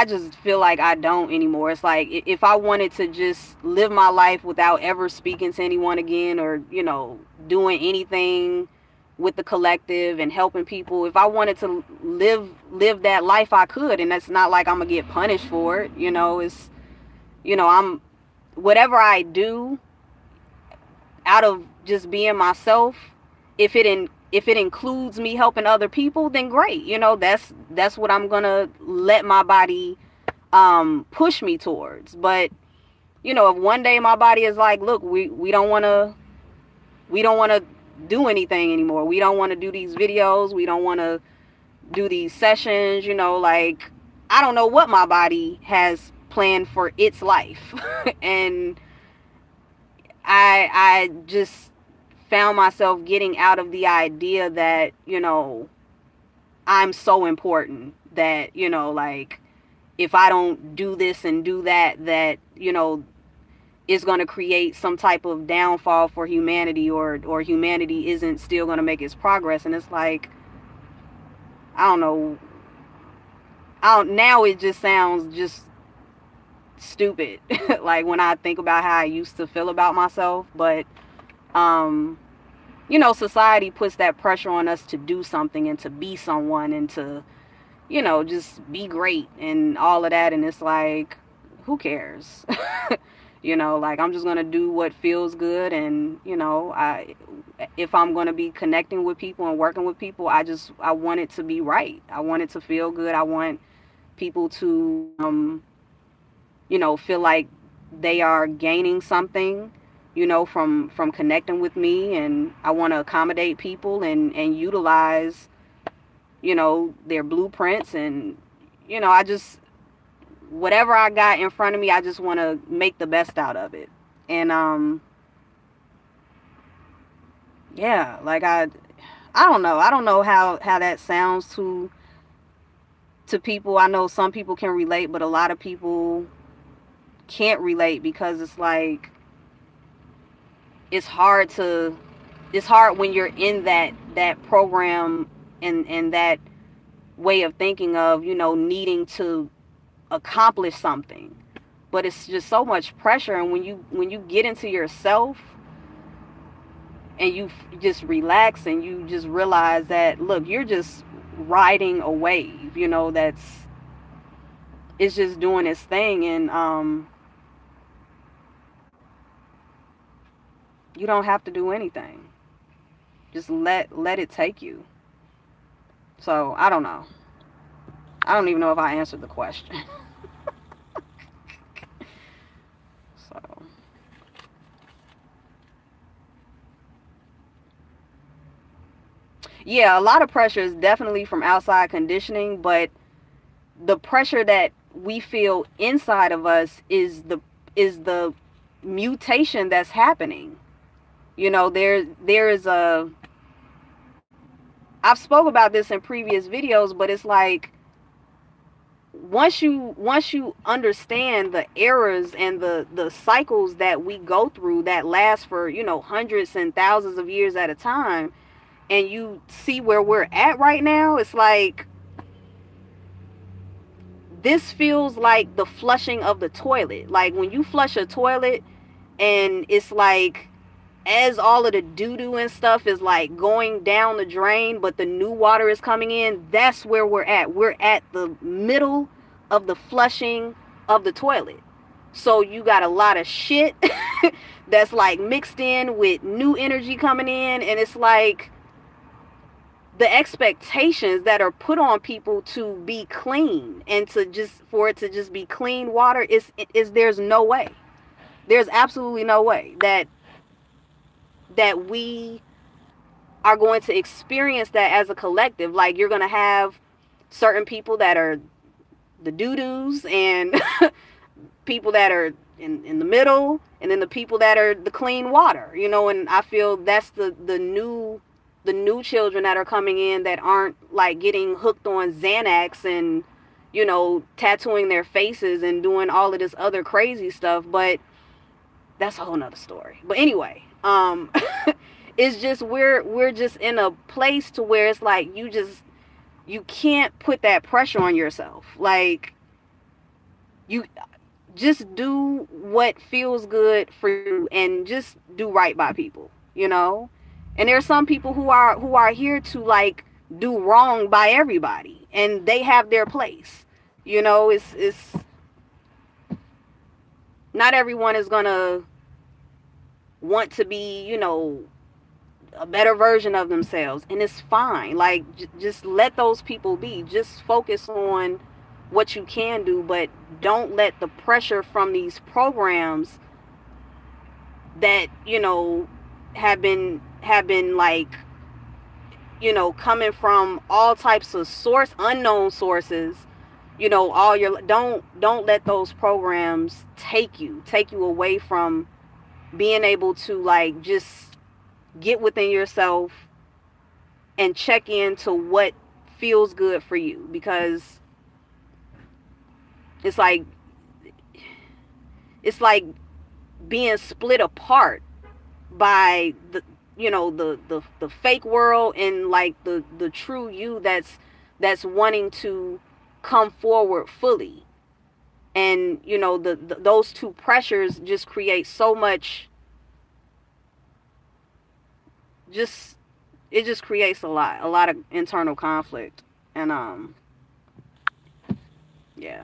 just feel like I don't anymore. It's like if I wanted to just live my life without ever speaking to anyone again, or, you know, doing anything with the collective and helping people, if I wanted to live that life, I could. And that's not like I'm gonna get punished for it. You know, it's, you know, whatever I do out of just being myself, if it includes me helping other people, then great. You know, that's what I'm gonna let my body push me towards. But, you know, if one day my body is like, look, we don't want to do anything anymore, we don't want to do these videos, we don't want to do these sessions, you know, like, I don't know what my body has planned for its life. And I just found myself getting out of the idea that, you know, I'm so important that, you know, like, if I don't do this and do that, you know, is going to create some type of downfall for humanity, or humanity isn't still going to make its progress. And it's like, I don't know. Now it just sounds just stupid. Like when I think about how I used to feel about myself. But, you know, society puts that pressure on us to do something and to be someone and to, you know, just be great and all of that. And it's like, who cares? You know, like, I'm just going to do what feels good. And, you know, if I'm going to be connecting with people and working with people, I want it to be right. I want it to feel good. I want people to, you know, feel like they are gaining something, you know, from connecting with me. And I want to accommodate people and utilize, you know, their blueprints. And, you know, whatever I got in front of me, I just want to make the best out of it. And, yeah, like, I don't know how that sounds to people. I know some people can relate, but a lot of people can't relate, because it's like, it's hard when you're in that program and that way of thinking of, you know, needing to accomplish something. But it's just so much pressure. And when you get into yourself and you just relax and you just realize that, look, you're just riding a wave, you know, it's just doing its thing. And you don't have to do anything. Just let it take you. So I don't know. I don't even know if I answered the question. So, yeah, a lot of pressure is definitely from outside conditioning, but the pressure that we feel inside of us is the mutation that's happening. You know, I've spoke about this in previous videos, but it's like, once you understand the errors and the cycles that we go through that last for, you know, hundreds and thousands of years at a time, and you see where we're at right now, it's like, this feels like the flushing of the toilet. Like when you flush a toilet and it's like, as all of the doo-doo and stuff is like going down the drain, but the new water is coming in, that's where we're at. We're at the middle of the flushing of the toilet. So you got a lot of shit that's like mixed in with new energy coming in. And it's like, the expectations that are put on people to be clean and for it to just be clean water is there's no way. There's absolutely no way that we are going to experience that as a collective. Like, you're going to have certain people that are the doo-doos and people that are in the middle, and then the people that are the clean water, you know. And I feel that's the new children that are coming in that aren't like getting hooked on Xanax and, you know, tattooing their faces and doing all of this other crazy stuff. But that's a whole nother story. But anyway, it's just we're just in a place to where it's like you can't put that pressure on yourself. Like, you just do what feels good for you and just do right by people, you know. And there are some people who are here to like do wrong by everybody, and they have their place, you know. It's not everyone is gonna want to be, you know, a better version of themselves, and it's fine. Like, just let those people be. Just focus on what you can do, but don't let the pressure from these programs that, you know, have been like, you know, coming from all types of unknown sources, you know, don't let those programs take you away from being able to like just get within yourself and check into what feels good for you. Because it's like being split apart by the, you know, the fake world and like the true you that's wanting to come forward fully. And, you know, those two pressures just create so much, it just creates a lot of internal conflict. And yeah.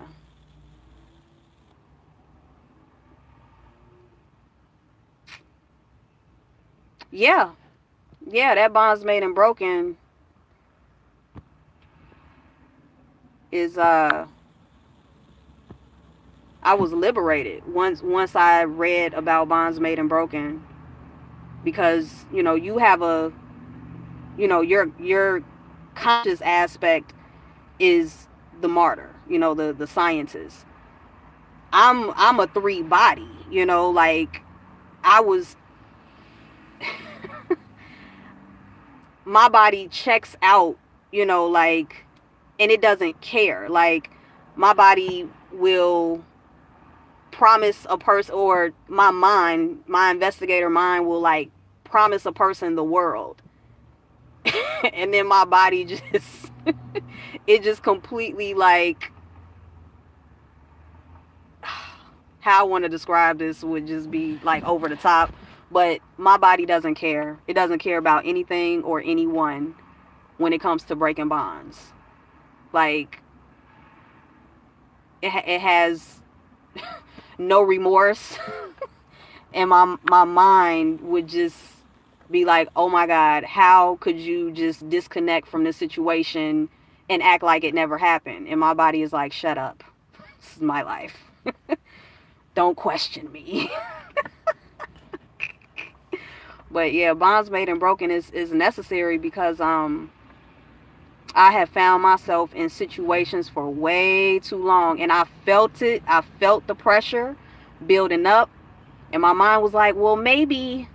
Yeah, that bonds made and broken is I was liberated once I read about bonds made and broken, because, you know, you have a, you know, your conscious aspect is the martyr, you know, the scientist. I'm a 3 body, you know, like I was my body checks out, you know, like, and it doesn't care. Like, my body will promise a person, or my investigator mind will like promise a person the world. And then my body just, it just completely like, how I want to describe this would just be like over the top. But my body doesn't care. It doesn't care about anything or anyone when it comes to breaking bonds. Like, it has no remorse. And my mind would just be like, oh my God, how could you just disconnect from this situation and act like it never happened? And my body is like, shut up. This is my life. Don't question me. But yeah, bonds made and broken is necessary, because I have found myself in situations for way too long, and I felt it. I felt the pressure building up, and my mind was like, well, maybe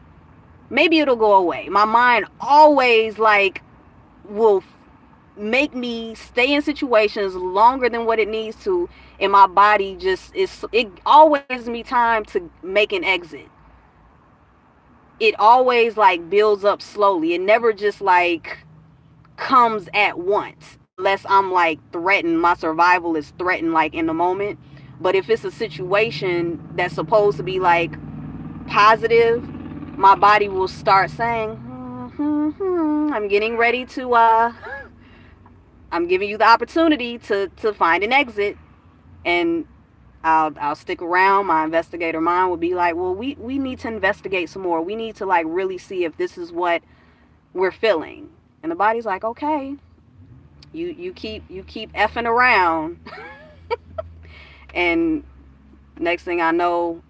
it'll go away. My mind always like will make me stay in situations longer than what it needs to, and my body just it always gives me time to make an exit. It always like builds up slowly. It never just like comes at once, unless I'm like threatened. My survival is threatened like in the moment. But if it's a situation that's supposed to be like positive, my body will start saying, I'm getting ready to I'm giving you the opportunity to find an exit. And I'll stick around. My investigator mind will be like, well, we need to investigate some more. We need to like really see if this is what we're feeling. And the body's like, okay, you keep effing around. And next thing I know,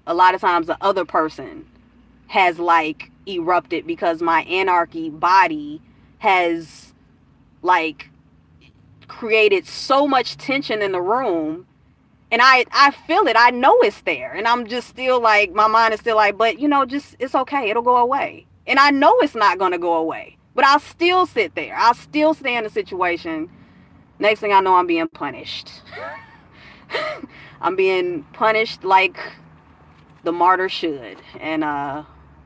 a lot of times the other person has like erupted, because my anarchy body has like created so much tension in the room. And I feel it. I know it's there. And I'm just still like, my mind is still like, but you know, just, it's okay. It'll go away. And I know it's not going to go away. But I'll still sit there. I'll still stay in the situation. Next thing I know, I'm being punished. I'm being punished like the martyr should. And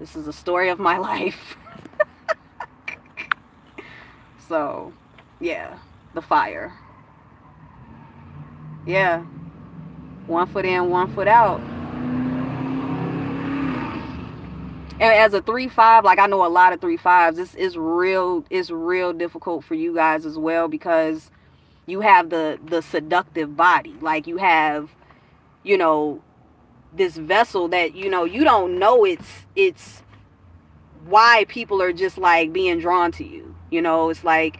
this is a story of my life. So, yeah. The fire. Yeah. 1 foot in, 1 foot out. And as a 3-5, like I know a lot of 3-5s, this is real. It's real difficult for you guys as well, because you have the seductive body. Like you have, you know, this vessel that, you know, you don't know it's why people are just like being drawn to you. You know, it's like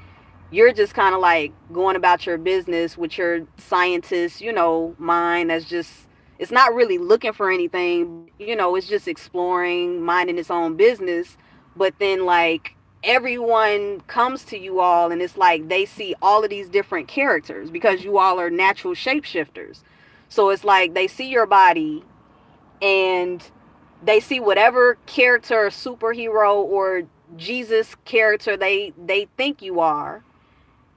you're just kind of like going about your business with your scientist, you know, mind that's just, it's not really looking for anything, you know, it's just exploring, minding its own business. But then like everyone comes to you all and it's like they see all of these different characters because you all are natural shapeshifters. So it's like they see your body and they see whatever character, superhero or Jesus character they think you are.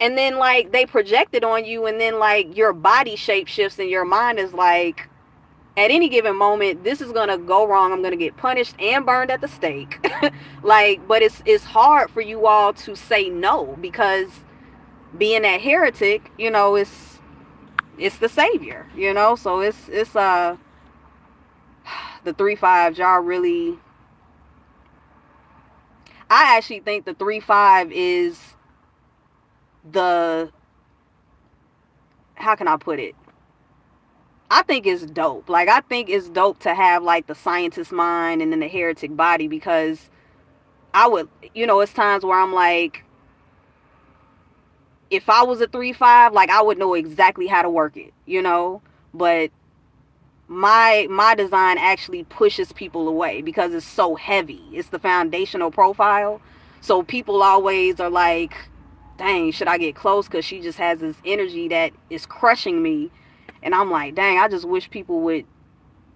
And then like they project it on you, and then like your body shape shifts and your mind is like, at any given moment, this is gonna go wrong. I'm gonna get punished and burned at the stake. Like, but it's hard for you all to say no, because being that heretic, you know, it's the savior, you know. So it's the 3-5s, y'all really, I actually think the 3-5 is the, how can I put it? I think it's dope. Like, I think it's dope to have like the scientist mind and then the heretic body, because I would, you know, it's times where I'm like, if I was a 3-5, like I would know exactly how to work it, you know. But my design actually pushes people away because it's so heavy. It's the foundational profile. So people always are like, dang, should I get close? Because she just has this energy that is crushing me. And I'm like, dang, I just wish people would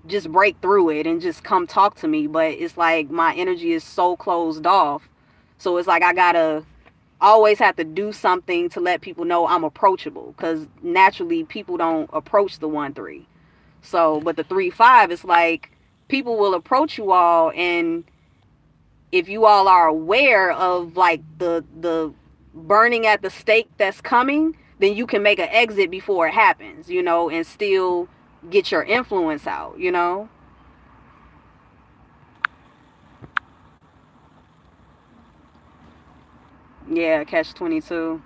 just break through it and just come talk to me. But it's like my energy is so closed off. So it's like I gotta always have to do something to let people know I'm approachable. Because naturally people don't approach the 1-3. So, but the 3-5, it's like people will approach you all, and if you all are aware of like the burning at the stake that's coming, then you can make an exit before it happens, you know, and still get your influence out, you know. Yeah, catch 22.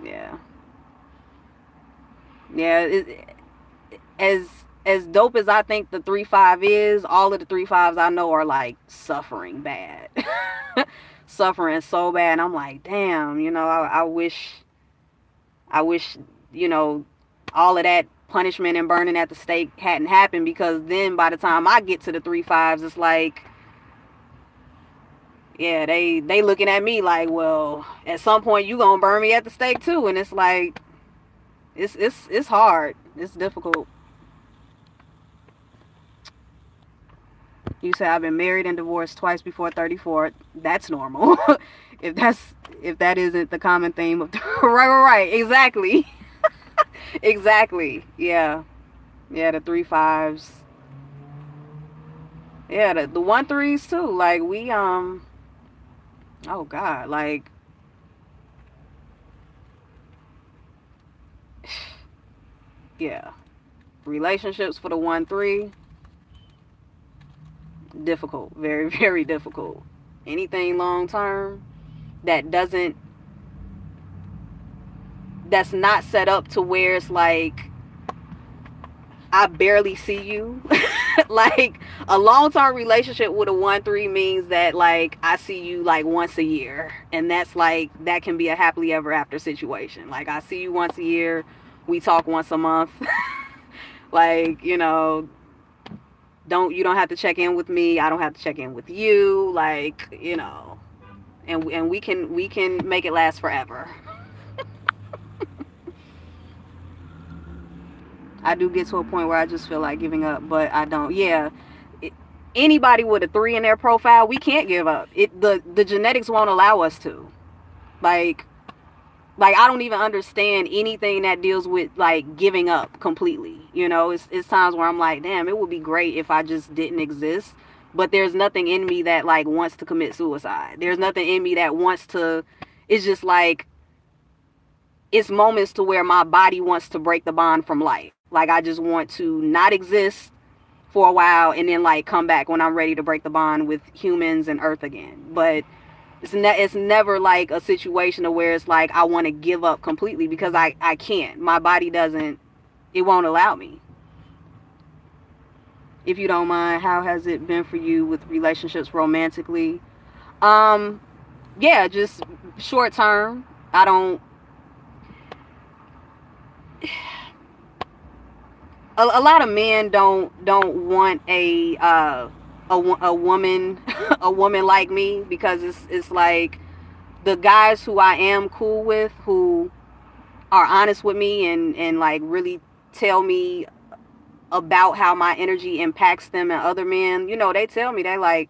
Yeah. Yeah, as dope as I think the 3-5 is, all of the 3-5s I know are like suffering bad. Suffering so bad. And I'm like, damn, you know, I wish, you know, all of that punishment and burning at the stake hadn't happened, because then by the time I get to the 3-5s, it's like, yeah, they looking at me like, well, at some point you gonna burn me at the stake too. And it's like, it's hard. It's difficult. You say I've been married and divorced twice before 34. That's normal. if that isn't the common theme of right. Exactly. Exactly. Yeah. Yeah, the 3-5s. Yeah, the 1-3s too. Like we oh God, like yeah. Relationships for the 1-3, difficult. Very, very difficult. Anything long term that's not set up to where it's like I barely see you. Like a long-term relationship with a 1-3 means that like I see you like once a year, and that's like, that can be a happily ever after situation. Like I see you once a year, we talk once a month. Like, you know, you don't have to check in with me, I don't have to check in with you, like, you know, and we can make it last forever. I do get to a point where I just feel like giving up, but I don't. Yeah, it, anybody with a 3 in their profile, we can't give up. The genetics won't allow us to. Like I don't even understand anything that deals with like giving up completely. You know, it's times where I'm like, damn, it would be great if I just didn't exist. But there's nothing in me that like wants to commit suicide. There's nothing in me that wants to. It's just like it's moments to where my body wants to break the bond from life. Like I just want to not exist for a while and then like come back when I'm ready to break the bond with humans and Earth again. But it's never like a situation where it's like I want to give up completely, because I can't. My body doesn't, it won't allow me. If you don't mind, how has it been for you with relationships romantically? Yeah, just short term. I don't, a lot of men don't want a woman a woman like me, because it's like the guys who I am cool with, who are honest with me and like really tell me about how my energy impacts them and other men, you know, they tell me, they like,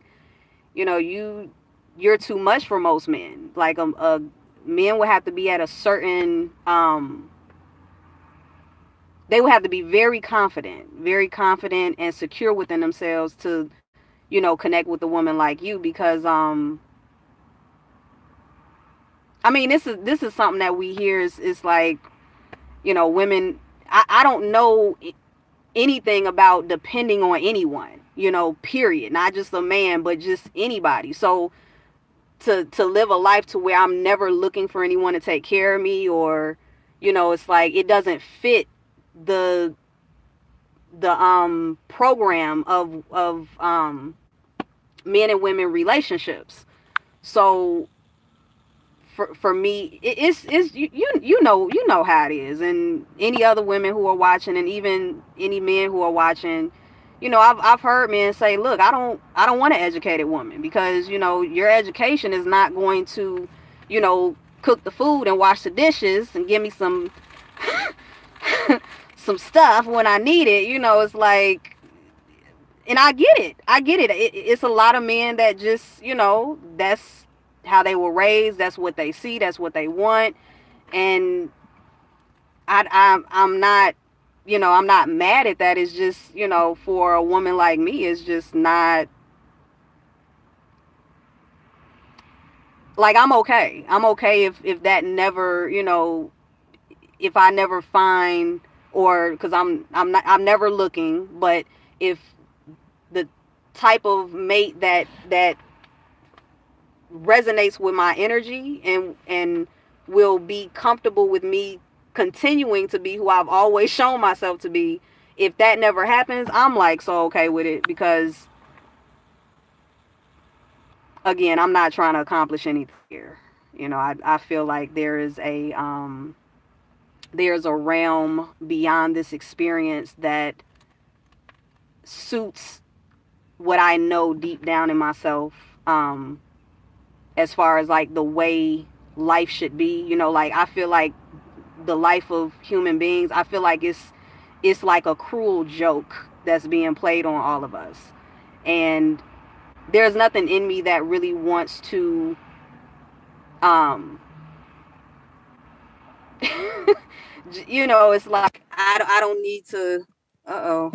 you know, you're too much for most men. Like a men would have to be at a certain they would have to be very confident and secure within themselves to, you know, connect with a woman like you, because I mean, this is something that we hear is like, you know, women, I don't know anything about depending on anyone, you know, period. Not just a man, but just anybody. So to live a life to where I'm never looking for anyone to take care of me, or, you know, it's like it doesn't fit the program of men and women relationships. So for me, it's you know how it is, and any other women who are watching, and even any men who are watching, you know, I've heard men say, look, I don't want an educated woman, because, you know, your education is not going to, you know, cook the food and wash the dishes and give me some some stuff when I need it. You know, it's like, and I get it. It's a lot of men that just, you know, that's how they were raised. That's what they see. That's what they want. And I'm not, you know, I'm not mad at that. It's just, you know, for a woman like me, it's just not, like, I'm okay. I'm okay if that never, you know, if I never find, or because I'm never looking, but if the type of mate that resonates with my energy and will be comfortable with me continuing to be who I've always shown myself to be, if that never happens, I'm like so okay with it, because again, I'm not trying to accomplish anything here. You know, I feel like there's a realm beyond this experience that suits what I know deep down in myself, as far as like the way life should be. You know, like I feel like the life of human beings, I feel like it's like a cruel joke that's being played on all of us. And there's nothing in me that really wants to you know, it's like I don't need to, uh-oh,